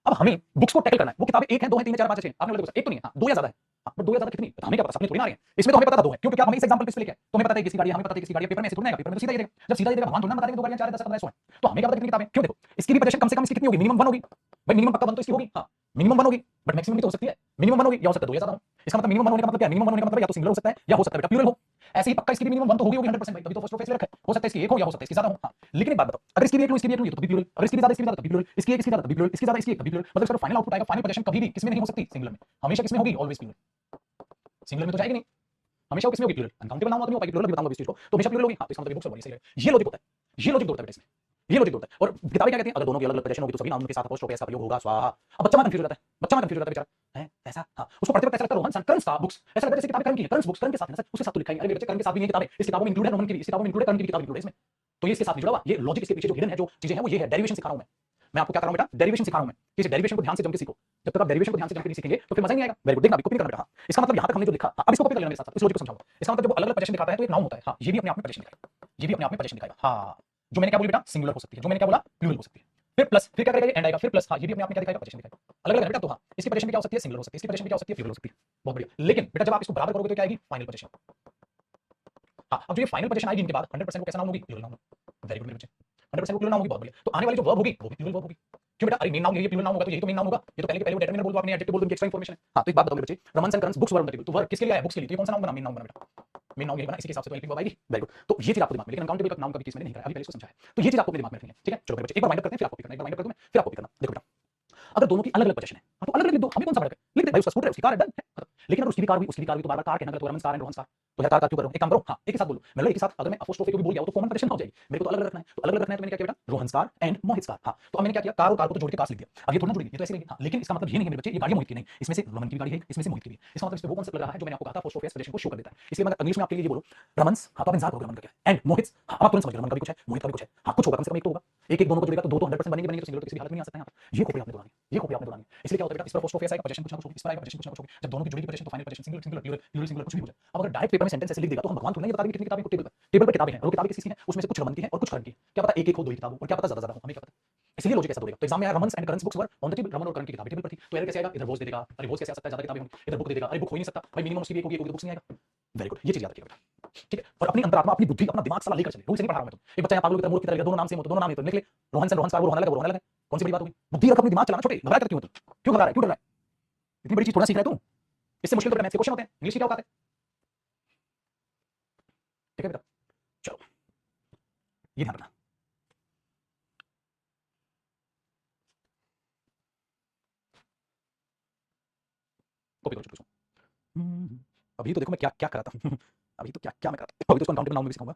अब हमें बुक्स को टैकल करना है, वो किताबें एक है, दो है, तीन है, चार, पांच, छह, आपने बोला एक तो नहीं है, हाँ, दो या ज्यादा है, हाँ, बट दो या ज्यादा कितनी? तो हमें क्या पता, सपने थोड़ी ना आ रहे हैं, इसमें तो हमें पता था दो है, क्योंकि क्या हमें इस एग्जांपल पे इसलिए क्या है, तो हमें पता है किसकी गाड़ी है, हमें पता है किसकी गाड़ी है, पेपर में ऐसे थोड़ी ना आएगा, पेपर में तो सीधा ही देगा, जब सीधा ही देगा भगवान थोड़ी ना बता देंगे दो गाड़ियां, चार है, 10 है, 15 है, 100 है, तो हमें क्या पता कितनी किताबें? क्यों? देखो इसकी भी पोजीशन कम से कम इसकी कितनी होगी? मिनिमम 1 होगी भाई, मिनिमम पक्का 1 तो इसकी होगी, हाँ, मिनिमम 1 होगी, बट मैक्सिमम भी तो हो सकती है, मिनिमम 1 होगी या हो सकता है 2 या ज्यादा हो। इसका मतलब मिनिमम 1 होने का मतलब क्या है? मिनिमम 1 होने का मतलब या तो सिंगुलर हो सकता है या हो सकता है बेटा प्लूरल हो। ऐसे ही पक्का इसकी भी मिनिमम 1 तो होगी 100% भाई, तभी तो फर्स्ट ऑफ फेस ले रखा है, हो सकता है इसकी एक हो या हो सकता है इसकी ज्यादा हो, हाँ। लेकिन एक बात बताओ, अगर इसकी भी एक लो, इसकी भी एक लो, ये तो भी प्लूरल, अगर इसकी भी ज्यादा, इसकी भी ज्यादा, तभी प्लूरल, इसकी एक, इसकी ज्यादा, तभी प्लूरल, इसकी ज्यादा, इसकी एक, तभी प्लूरल, मतलब इसका फाइनल आउटपुट आएगा, फाइनल पोजीशन कभी भी किसमें नहीं हो सकती? सिंगुलर में, हमेशा किसमें होगी? ऑलवेज प्लूरल, सिंगुलर में तो जाएगी नहीं, हमेशा किसमें होगी? प्लूरल। अनकाउंटेबल नाउन तो नहीं हो पाएगी प्लूरल, भी बताऊंगा इस चीज को, तो हमेशा प्लूरल होगी, हाँ, तो इसका मतलब बुक्स होगी, सही है। ये लॉजिक होता है, ये लॉजिक होता है बेटा इसमें। ये लॉजिक होता है। और किताबें क्या कहती हैं, अगर दोनों की अलग अलग पोजीशन होगी तो सभी नाउन के साथ अपोस्ट्रोफी एस का प्रयोग होगा, स्वाहा। अब बच्चा वहां कंफ्यूज हो जाता है, बच्चा वहां कंफ्यूज हो जाता है बेचारा, है ऐसा। हाँ, उसको पढ़ते वक्त ऐसा लगता है रोहन सन कर्न्स का बुक्स, ऐसा लगता है जैसे किताबें कर्न की है, कर्न्स बुक्स कर्न के साथ है ना सर, उसके साथ तो लिखा ही अरे बच्चे कर्न के साथ भी ये किताबें, इस किताबों में इंक्लूड है रोहन की भी, इस किताबों में इंक्लूड है कर्न की भी किताब इंक्लूड है इसमें, तो ये इसके साथ नहीं जुड़ा हुआ। ये लॉजिक इसके पीछे जो हिडन है, जो चीजें हैं वो ये है, डेरिवेशन सिखा रहा हूं मैं आपको क्या कर रहा हूं बेटा, डेरिवेशन सिखा रहा हूं मैं, कि इस डेरिवेशन को ध्यान से जम के सीखो। जब तक आप डेरिवेशन को ध्यान से जम के नहीं सीखेंगे तो फिर मजा ही नहीं आएगा। वेरी गुड, देखना अभी कॉपी करना बेटा। हाँ, इसका मतलब यहां तक हमने जो लिखा, अब इसको कॉपी कर लेना मेरे साथ, इस लॉजिक को समझाऊंगा। इसका मतलब जब अलग अलग पोजीशन दिखाता है तो एक नाउन होता है, हाँ ये भी अपने आप में पोजीशन दिखाएगा, ये भी अपने आप में पोजीशन दिखाएगा। हाँ, जो मैंने क्या बोली बेटा, सिंगुलर हो सकती है, जो मैंने क्या बोला प्लूरल हो सकती है, फिर प्लस, फिर क्या करेगा ये एंड आएगा, फिर प्लस, हाँ ये भी अपने आप में क्या दिखाएगा, पोजीशन दिखाएगा। अलग अलग है बेटा, तो हाँ इसकी पोजीशन भी क्या हो सकती है, सिंगुलर हो सकती है, इसकी पोजीशन भी क्या हो सकती है, प्लूरल हो सकती है। बहुत बढ़िया। लेकिन बेटा जब आप इसको बराबर करोगे तो क्या आएगी, फाइनल पोजीशन। हाँ, अब जो ये फाइनल पोजीशन आएगी इनके बाद 100% वो कैसा नाउन होगी, प्लूरल नाउन। वेरी गुड मेरे बच्चे, 100% वो प्लूरल नाउन होगी। बहुत बढ़िया। तो आने वाली जो वर्ब होगी वो भी प्लूरल वर्ब होगी। क्यों बेटा, अरे मेन नाउन ये प्लूरल नाउन होगा तो यही तो मेन नाउन होगा, ये तो पहले के पहले वो डिटरमिनर बोल दो आपने, एडजेक्टिव बोल दो, एक्स्ट्रा इंफॉर्मेशन है। हाँ, तो एक बात बताओ मेरे बच्चे, Raman and Karan's books were on the table, तो वर्ब किसके लिए आया, बुक्स के लिए, तो ये कौन सा नाउन बना, मेन नाउन बना बेटा, मेन नाउन ये बना, इसी के हिसाब से तो हेल्पिंग वर्ब आएगी। वेरी गुड, तो ये चीज आपको दिमाग में, लेकिन अनकाउंटेबल का नाउन का भी चीज मैंने नहीं कराया, अभी पहले इसको समझाया, तो ये चीज आपको दिमाग में रखनी है। ठीक है, चलो मेरे बच्चे एक बार वाइंड अप करते हैं, फिर आप कॉपी करना, एक बार वाइंड अप कर दूं मैं, फिर आप कॉपी करना। देखो बेटा, अगर दोनों की अलग अलग पोजीशन है, हाँ तो अलग अलग लिख दो, हमें कौन सा फर्क है, लिख दे भाई, उसका स्कूटर है, उसकी कार है, डन है। लेकिन अगर उसकी भी कार हुई, उसकी भी कार हुई, तो बार बार कार कहना, तो Raman car and Rohan car, तो यार कार क्यों कर रहा हूं, एक काम करो, हाँ एक ही साथ बोलो, मतलब एक ही साथ, अगर मैं अपोस्ट्रोफी को भी बोल गया तो कॉमन पोजीशन हो जाएगी, मेरे को तो अलग अलग रखना है, तो अलग अलग रखना है, तो मैंने क्या किया बेटा, Rohan car and Mohit car. हाँ, तो अब मैंने क्या किया, कार और कार को तो जोड़ के कार लिख दिया, अब ये थोड़ा जुड़ेगी, ये तो ऐसे रहेगी। हाँ, लेकिन इसका मतलब ये नहीं है मेरे बच्चे, ये गाड़ी मोहित की नहीं, इसमें से रमन की भी गाड़ी है, इसमें से मोहित की भी, इसका मतलब इसमें वो कॉन्सेप्ट लग रहा है जो मैंने आपको कहा था, अपोस्ट्रोफी पोजीशन को शो कर देता है। इसलिए मैं इंग्लिश में आपके लिए ये बोलो, रमन्स, हाँ तो आप इंतजार करोगे रमन का क्या है, एंड मोहित, हाँ आप तुरंत समझ गए रमन का भी कुछ है, मोहित का भी कुछ है, हाँ कुछ होगा, कम से कम एक तो होगा, एक एक दोनों को जुड़ेगा तो दो तो 100% बनेंगे बनेंगे, तो सिंगुलर तो किसी भी हालत में नहीं आ सकता है। ये खोपड़ी आपने दोहरानी, ये खोपड़ी आपने दोहरानी, इसलिए क्या होता है बेटा, इस पर अपोस्ट्रोफी आएगा, पोजीशन कुछ ना कुछ होगी, इस पर आएगा पोजीशन कुछ ना कुछ होगी, जब दोनों की जुड़ेगी पोजीशन तो final position singular singular plural plural singular कुछ भी हो जाए। अब अगर डायरेक्ट पेपर में सेंटेंस ऐसे लिख देगा तो हम भगवान को नहीं बता देंगे कितनी किताबें टेबल पर, टेबल पर किताबें हैं, और वो किताबें किसी हैं, उसमें से कुछ रमन की है और कुछ करण की है, क्या पता एक एक हो, दो ही किताब हो, और क्या पता ज्यादा हो, हमें क्या पता। इसलिए लॉजिक ऐसा बोलेगा। तो एग्जाम में Raman and करंस books were on the table, Raman और करण की किताबें टेबल पर थी, तो एरर कैसे आएगा, इधर वॉच दे देगा, अरे वॉच कैसे आ सकता है, ज्यादा किताबें होंगी, इधर बुक दे देगा, अरे बुक हो ही नहीं सकता भाई, मिनिमम उसकी भी एक होगी, एक होगी तो बुक्स नहीं आएगा। वेरी गुड, ये चीज याद रखिएगा बेटा। ठीक है, और अपनी अंतरात्मा, अपनी बुद्धि, अपना दिमाग साला लेकर चले, रूल से नहीं पढ़ा रहा हूं मैं तो, एक बच्चा यहाँ पागल की तरह मूर्ख की तरह दोनों नाम सेम हो तो दोनों नाम है तो निकले, रोहन से रोहन सा, वो रोहन अलग है, वो रोहन अलग है, कौन सी बड़ी बात होगी, बुद्धि रख, अपनी दिमाग चलाना, छोटे घबरा कर क्यों, क्यों घबरा रहा है, क्यों डर रहा है, इतनी बड़ी चीज थोड़ा सीख रहा है तू, इससे मुश्किल तो मैथ्स के क्वेश्चन होते हैं, इंग्लिश की क्या औकात है। ठीक है बेटा, चलो ये ध्यान रखना। कॉपी करो चुटकी को। अभी तो देखो मैं क्या क्या कराता हूँ अभी तो क्या क्या मैं कराता हूँ, अभी तो अनकाउंटेबल नाउन में भी सिखाऊंगा।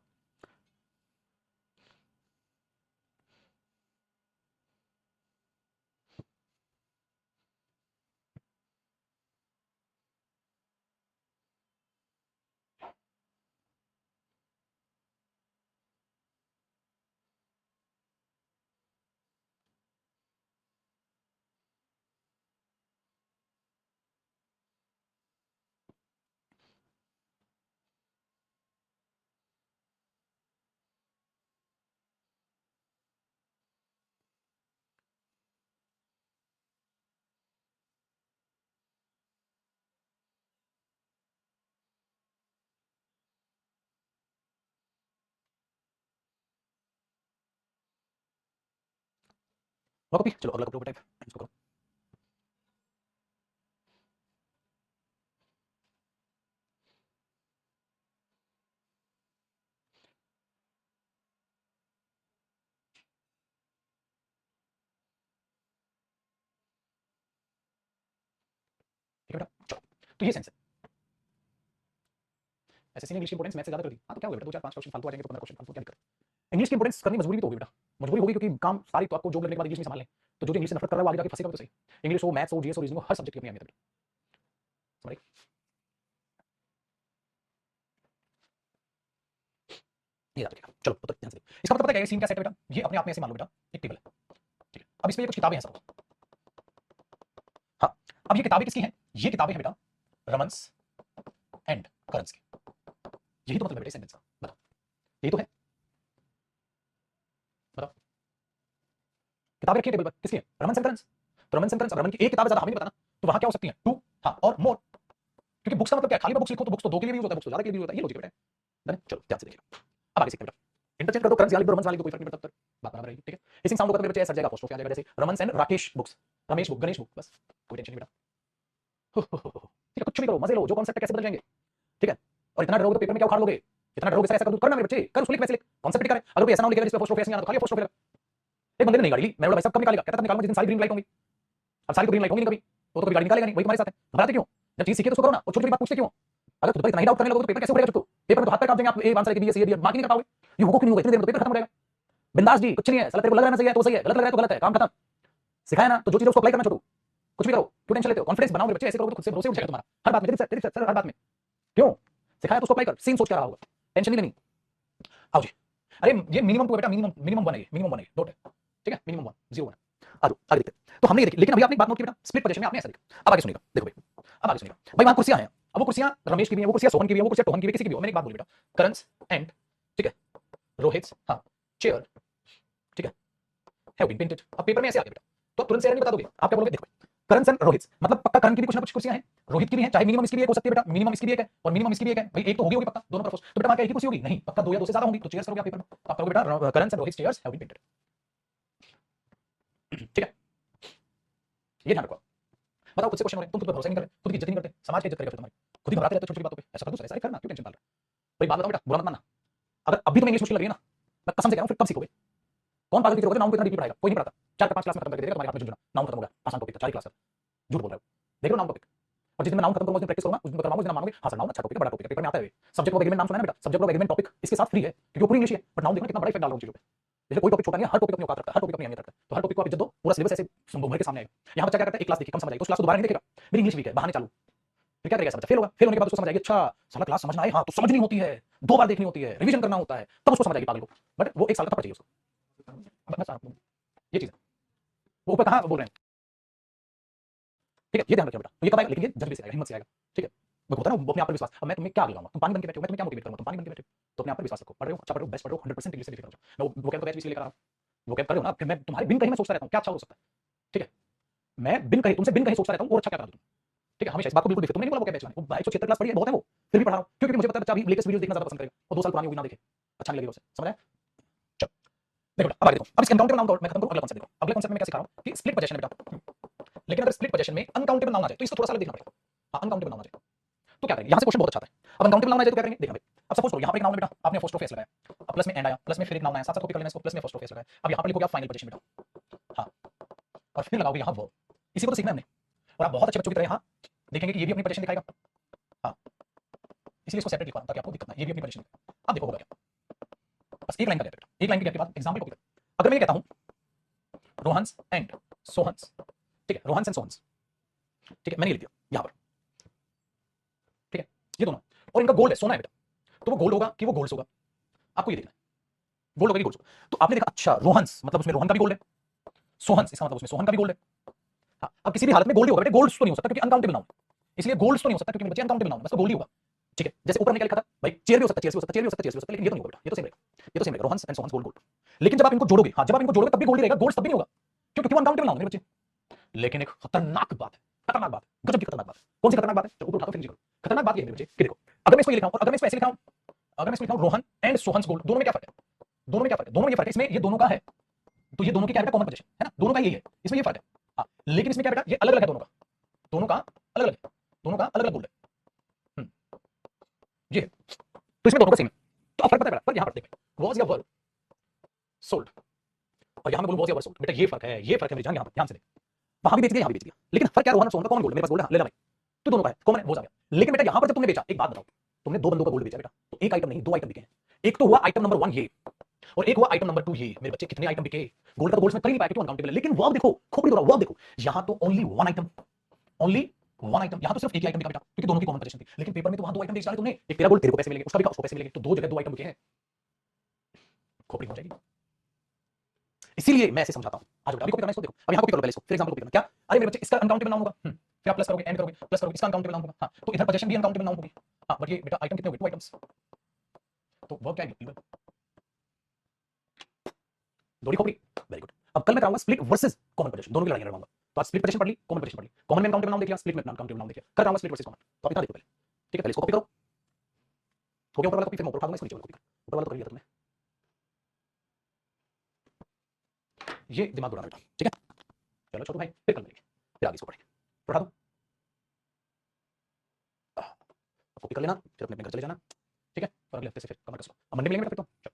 और कॉपी, चलो अगला कपड़े टाइप इसको करो। ठीक है बेटा, चलो तो ये सेंस है, ऐसे इंग्लिश की इंपोर्टेंस मैथ से ज्यादा कर दी, हाँ तो क्या होगा बेटा, दो चार पांच क्वेश्चन फालतू आ जाएंगे तो 15 क्वेश्चन फालतू, क्या दिक्कत। इंग्लिश की इंपोर्टेंस करनी मजबूरी भी तो होगी बेटा, मजबूरी होगी क्योंकि काम सारी तो आपको जॉब लगने के बाद इंग्लिश में संभालने, तो जो इंग्लिश से नफरत कर रहा है वो आगे जाके फंसेगा तो सही। इंग्लिश हो, मैथ्स हो, जीएस हो, रीजनिंग हो, हर सब्जेक्ट की अपनी अहमियत है, समझ रहे? ये याद रखिएगा, चलो तो ध्यान से देखो। इसका मतलब पता है क्या, सीन क्या सेट है बेटा, ये अपने आप में ऐसे मान लो बेटा एक टेबल है, ठीक है, अब इसमें कुछ किताबें हैं सब। हाँ, अब ये किताबें किसकी हैं, ये किताबें हैं बेटा रमन्स एंड करंस की, यही तो मतलब है बेटा सेंटेंस का, बताओ यही तो है, बताओ। किताबें रखी है टेबल पर किसकी है, रमन सेंटेंस, तो रमन सेंटेंस, रमन की एक किताब है, ज्यादा हमें नहीं बताना, तो वहां क्या हो सकती है, टू, हाँ और मोर, क्योंकि बुक्स का मतलब क्या, खाली बुक्स लिखो तो बुक्स तो दो के लिए भी यूज होता है, बुक्स तो ज्यादा के लिए भी यूज होता है, ये लॉजिक है बेटा। चलो ध्यान से देखिए, अब आगे सीखते हैं बेटा, इंटरचेंज कर दो, करंस या लिख दो, रमन वाले को कोई फर्क नहीं पड़ता, बात बराबर है, ठीक है। इसी साउंड होगा तो मेरे बच्चे ऐसा जाएगा, अपोस्ट्रोफी आ जाएगा, जैसे Raman and Rakesh books, Ramesh book, Ganesh book, बस कोई टेंशन नहीं बेटा। ठीक है, कुछ भी करो, मजे लो, जो कॉन्सेप्ट कैसे बदल जाएंगे, ठीक है। और इतना डरोगे तो पेपर में क्या उखाड़ लोगे, इतना डरोगे, सर ऐसा कर दो, करना मेरे बच्चे, कर, उसको लिख, वैसे लिख, कॉन्सेप्ट लिखा है, अगर कोई ऐसा नाम लिखेगा जिसपे अपोस्ट्रोफी नहीं आता, खाली अपोस्ट्रोफी। एक बंदे ने नहीं गाड़ी ली, मैं बोला भाई साहब कब निकालेगा, कहता तब निकालूंगा जिस दिन सारी ग्रीन लाइट होंगी, अब सारी तो ग्रीन लाइट होंगी नहीं कभी, वो तो कभी गाड़ी निकालेगा नहीं, वही तुम्हारे साथ है, घबराते क्यों, जब चीज सीखे तो उसको करो ना, और छोटी छोटी बात पूछते क्यों, अगर खुद पर इतना ही डाउट करने लगोगे तो पेपर कैसे उड़ेगा, चुपको पेपर में तो हाथ पैर कांप देंगे आप, ये आंसर है कि बी है सी है, मार्क नहीं कर पाओगे, ये होगा क्यों नहीं होगा, इतनी देर में तो पेपर खत्म हो जाएगा। बिंदास जी, कुछ नहीं है, साला तेरे को लग रहा है ना सही है तो सही है, गलत लग रहा है तो गलत है, काम खत्म। सिखाया ना, तो जो चीज उसको अप्लाई करना छोड़ो, कुछ भी करो, क्यों टेंशन लेते हो? कॉन्फिडेंस बनाओ मेरे बच्चे, ऐसे करोगे तो खुद से भरोसे उठ जाएगा तुम्हारा हर बात में, तेरी सर हर बात में। क्यों? सिखाया तो उसको अप्लाई कर, सेम सोच के रहा होगा, टेंशन नहीं लेनी। आओ जी। अरे ये मिनिमम टू है बेटा, मिनिमम मिनिमम वन है, ये मिनिमम वन है, डॉट है, ठीक है, मिनिमम वन, जीरो वन। आ जाओ आगे देखते हैं। तो हमने ये देखी, लेकिन अभी आपने एक बात नोट की बेटा, स्प्लिट पोजीशन में आपने ऐसा देखा। अब आगे सुनिएगा, देखो भाई, अब आगे सुनिएगा भाई, वहां कुर्सियां हैं, अब वो कुर्सियां रमेश की भी है, वो कुर्सियां सोहन की भी है, वो कुर्सियां टोहन की भी है, किसी की भी हो। मैंने एक बात बोली बेटा, करंस एंड, ठीक है, रोहित, हाँ, चेयर, ठीक है, हैव बीन पेंटेड। अब पेपर में ऐसे आ गया बेटा, तो आप तुरंत से नहीं बता दोगे, आप क्या बोलोगे? देखो भाई, करण सन रोहित, मतलब पक्का करण की भी कुछ ना कुछ कुर्सियां हैं, रोहित की भी हैं, चाहे मिनिमम इसकी भी एक हो सकती है बेटा, मिनिमम इसकी भी एक है और मिनिमम इसकी भी एक है भाई, एक तो होगी पक्का दोनों तरफ। तो बेटा वहां क्या एक ही कुर्सी होगी? नहीं, पक्का दो या दो से ज्यादा होंगी। तो चेयर्स करोगे आप पेपर में, आप करोगे बेटा Karan son Rohit chairs have been painted, ठीक है, ये ध्यान रखो। बताओ, खुद से क्वेश्चन हो रहे हैं, तुम खुद पर भरोसा नहीं कर रहे, खुद की इज्जत नहीं करते, समाज की इज्जत करेगा तुम्हारी, खुद ही घबराते रहते हो छोटी छोटी बातों पे। ऐसा कर दो, ऐसा करना, क्यों टेंशन डाल रहे हो भाई? बात बताओ बेटा, बुरा मत मानना, अगर अभी तुम्हें इंग्लिश मुश्किल लग रही है ना, मैं कसम से कह रहा हूं, फिर कब सीखोगे? कौन पागल टीचर होगा जो नाउन को इतना डीपली पढ़ाएगा? कोई नहीं पढ़ाता। 4 5 क्लास में खत्म करके देगा तुम्हारे हाथ में झुंझुना, नाउन खत्म हो गया, आसान टॉपिक था, 4 क्लास है, झूठ बोल रहे हो। देख लो नाउन टॉपिक, और जिस दिन मैं नाउन खत्म करूंगा, उस दिन प्रैक्टिस करूंगा, उस दिन करवाऊंगा, उस दिन मानोगे हाँ सर नाउन अच्छा टॉपिक है, बड़ा टॉपिक है, पेपर में आता है। सब्जेक्ट ऑफ एग्रीमेंट नाम सुना है बेटा? सब्जेक्ट ऑफ एग्रीमेंट टॉपिक इसके साथ फ्री है, क्योंकि वो पूरी इंग्लिश है, बट नाउन देखो कितना बड़ा इफेक्ट डाल रहा हूं चीजों पे। जैसे कोई टॉपिक छोटा नहीं है, हर टॉपिक अपनी औकात रखता है, हर टॉपिक अपनी अहमियत रखता है, तो हर टॉपिक को आप इज्जत दो, पूरा सिलेबस ऐसे भर के सामने आएगा। यहाँ बच्चा क्या करता है, एक क्लास देखी, कम समझ आई, उस क्लास को दोबारा नहीं देखेगा, मेरी इंग्लिश वीक है, बहाने चालू, फिर क्या करेगा बच्चा? फेल होगा, फेल होने के बाद उसको समझ आएगी, अच्छा साला क्लास समझना है, हाँ तो समझनी होती है, 2 बार देखनी होती है, रिवीजन करना होता है, तब उसको समझ आएगी पागल को। बट वो 1 साल का थप्पड़ चाहिए उसको। ये चीज है, वो ऊपर कहाँ बोल रहे हैं, ठीक है, ये ध्यान रखिए बेटा। तो ये कब आएगा? लेकिन ये जज्बे से आएगा, हिम्मत से आएगा, ठीक है। वो होता है ना, वो अपने आप पर विश्वास। अब मैं तुम्हें क्या दिलाऊंगा? तुम पानी बन के बैठे हो, मैं तुम्हें क्या मोटिवेट करूंगा? तुम पानी बन के बैठे हो, तो अपने आप पर विश्वास रखो, पढ़ रहे हो, अच्छा पढ़ रहे हो, बेस्ट पढ़ रहे हो, 100% इंग्लिश से लिख रहे हो। मैं वो कैब बैच भी इसलिए लेकर आ रहा हूं, वो कैब कर रहे हो ना, फिर मैं तुम्हारे बिन कहीं मैं सोचता रहता हूं क्या अच्छा हो सकता है, ठीक है, मैं बिन कहीं तुमसे बिन कहीं सोचता रहता हूं और अच्छा क्या करा दूं, ठीक है, हमेशा इस बात को बिल्कुल देखो। तुमने नहीं बोला वो कैब बैच में, वो 176 क्लास पढ़ी है, बहुत है वो, फिर भी पढ़ा रहा हूं, क्योंकि मुझे पता है बच्चा अभी लेटेस्ट वीडियोस देखना ज्यादा पसंद करेगा, और 2 साल पुरानी होगी ना देखे, अच्छा नहीं लगेगा उसे, समझ आया? चलो देखो बेटा, अब आगे देखो, अब इसके अनकाउंटेबल नाउन मैं खत्म करूं, अगला कॉन्सेप्ट देखो। अगले कॉन्सेप्ट में क्या सिखा रहा हूं कि स्प्लिट पोजीशन है बेटा, लेकिन अगर स्प्लिट पोजीशन में अनकाउंटेबल नाउन आ जाए तो इसको थोड़ा सा अलग देखना पड़ेगा। हाँ, अनकाउंटेबल नाउन आ जाए तो क्या करेंगे? यहाँ से क्वेश्चन बहुत अच्छा आता है। अब अनकाउंटेबल नाउन आ जाए तो क्या करेंगे? देखना भाई, अब सपोज करो यहाँ पे एक नाउन है बेटा, आपने अपोस्ट्रोफ लगाया, अब प्लस में एंड आया, प्लस में फिर एक नाउन आया, साथ साथ कॉपी कर लेना इसको, प्लस में अपोस्ट्रोफ लगाया, अब यहाँ पर लिखोगे आप फाइनल पोजीशन बेटा, हाँ, और फिर लगाओगे यहाँ वर्ब। इसी को तो सीखना है हमने, और आप बहुत अच्छे बच्चों की तरह यहाँ देखेंगे कि ये भी अपनी पोजीशन दिखाएगा, हाँ, इसलिए इसको सेपरेट लिखवा ताकि आपको दिक्कत ना, ये भी अपनी पोजीशन दिखाएगा। अब देखो होगा क्या, बस एक लाइन का गैप बेटा, एक लाइन के गैप के बाद एग्जांपल कॉपी कर। अगर मैं ये कहता हूँ रोहंस एंड सोहंस, ठीक है, रोहंस एंड सोहंस, ठीक है, मैंने ये लिख दिया यहाँ पर, ठीक है, ये दोनों, और इनका गोल्ड है, सोना है बेटा, तो वो गोल्ड होगा कि वो गोल्ड होगा, आपको ये देखना है, गोल्ड होगा कि गोल्ड होगा। तो आपने देखा अच्छा रोहंस मतलब उसमें रोहन का भी गोल्ड है, सोहंस इसका मतलब उसमें सोहन का भी गोल्ड है, हाँ, अब किसी भी हालत में गोल्ड ही होगा बेटा, गोल्ड तो नहीं हो सकता क्योंकि अनकाउंटेबल नाउन, इसलिए गोल्ड तो नहीं हो सकता क्योंकि बच्चे अनकाउंटेबल नाउन है, बस गोल्ड ही होगा, ठीक है। जैसे ऊपर हमने क्या लिखा था भाई, चेयर भी हो सकता है, चेयर भी हो सकता है, चेयर भी हो सकता है, चेयर भी हो सकता है, लेकिन ये तो नहीं होगा बेटा, ये तो सेम रहेगा, ये तो सेम रहेगा, रोहंस एंड सोहंस गोल्ड गोल्ड। लेकिन जब आप इनको जोड़ोगे, हाँ, जब आप इनको जोड़ोगे तब भी गोल्ड ही रहेगा, गोल्ड तब भी नहीं होगा क्योंकि वो अनकाउंटेबल नाउन है बच्चे। लेकिन एक खतरनाक बात है, खतरनाक बात, गजब की खतरनाक बात। कौन सी खतरनाक बात है? तो ऊपर उठाओ फिर नीचे करो। खतरनाक बात ये है मेरे बच्चे कि देखो, अगर मैं इसको ये लिखा हूं और अगर मैं इसको ऐसे लिखा हूं, अगर मैं इसको लिखा हूं रोहन एंड सोहंस गोल्ड, दोनों में क्या फर्क है? दोनों में क्या फर्क है? दोनों में ये फर्क है, इसमें ये दोनों का है, तो ये दोनों की क्या बेटा कॉमन पोजीशन है ना, दोनों का यही है, इसमें ये फर्क है, हाँ, लेकिन इसमें क्या बेटा ये अलग अलग है, दोनों का, दोनों का अलग अलग है, दोनों का अलग अलग गोल्ड है, ये है। तो इसमें दोनों का सेम है, तो अब फर्क पता है बेटा, पर यहां पर देख, वॉज या वर्ब सोल्ड, और यहां मैं बोलूं वॉज या वर्ब सोल्ड, बेटा ये फर्क है, ये फर्क है मेरे जान, यहां पर ध्यान से देख, वहां भी बेच दिया, यहां भी बेच दिया, लेकिन फर्क क्या, रोहन और सोहन का कॉमन गोल्ड है, मेरे पास गोल्ड है, ले ले भाई, तो दोनों का है, कॉमन है, वो आ गया। लेकिन बेटा यहां पर जब तुमने बेचा, एक बात बताओ, तुमने 2 बंदों का गोल्ड बेचा बेटा, तो एक आइटम नहीं 2 आइटम बिके हैं, एक तो हुआ आइटम नंबर 1 ये, और एक हुआ आइटम नंबर 2 ये, मेरे बच्चे कितने आइटम बिके? गोल्ड का तो गोल्ड में कर ही नहीं पाया क्योंकि अनकाउंटेबल है, लेकिन वर्ब देखो, खोपड़ी दो वर्ब देखो, यहां तो ओनली 1 आइटम, ओनली 1 आइटम, यहां तो सिर्फ एक ही आइटम बिका बेटा क्योंकि दोनों की कॉमन पोजीशन थी, लेकिन पेपर में तो वहां 2 आइटम बेच डाले तुमने, एक तेरा गोल्ड तेरे को पैसे मिलेंगे, उसका भी उसको पैसे मिलेंगे, तो 2 जगह 2 आइटम बिके हैं, खोपड़ी हो जाएगी। इसीलिए मैं ऐसे समझाता हूं, आज बेटा अभी कॉपी करना है इसको, देखो अब यहां कॉपी करो पहले इसको, फिर एग्जांपल कॉपी करना, क्या अरे मेरे बच्चे इसका अनकाउंटेबल नाउन होगा, फिर आप प्लस करोगे एंड करोगे, प्लस करोगे, इसका अनकाउंटेबल नाउन होगा, हां, तो इधर पोजीशन भी अनकाउंटेबल नाउन होगी, हां, बट ये बेटा आइटम कितने हो गए? 2 आइटम्स, तो वर्ब क्या है? दोड़ी खोपड़ी, वेरी गुड। अब कल मैं कराऊंगा स्प्लिट वर्सेस कॉमन पोजीशन, दोनों की लड़ाई लड़वाऊंगा, तो आज स्प्लिट पोजीशन पढ़ ली, कॉमन पोजीशन पढ़ ली, कॉमन में अनकाउंटेबल नाउन देख लिया, स्प्लिट में अनकाउंटेबल नाउन देख लिया, कल कराऊंगा स्प्लिट वर्सेस कॉमन, तो आप इतना देखो पहले, ठीक है, पहले इसको कॉपी करो, हो गया ऊपर वाला कॉपी, फिर मैं ऊपर उठा दूंगा, इसको नीचे वाला कॉपी कर, ऊपर वाला तो कर लिया तुमने, ये दिमाग दौड़ाना बेटा, ठीक है, चलो छोटू भाई, फिर कल मिलेंगे, फिर आगे इसको पढ़ेंगे, उठा दो, कॉपी कर लेना, फिर अपने अपने घर चले जाना, ठीक है, और अगले हफ्ते से फिर कमर कस लो, अब मंडे मिलेंगे बेटा, फिर तो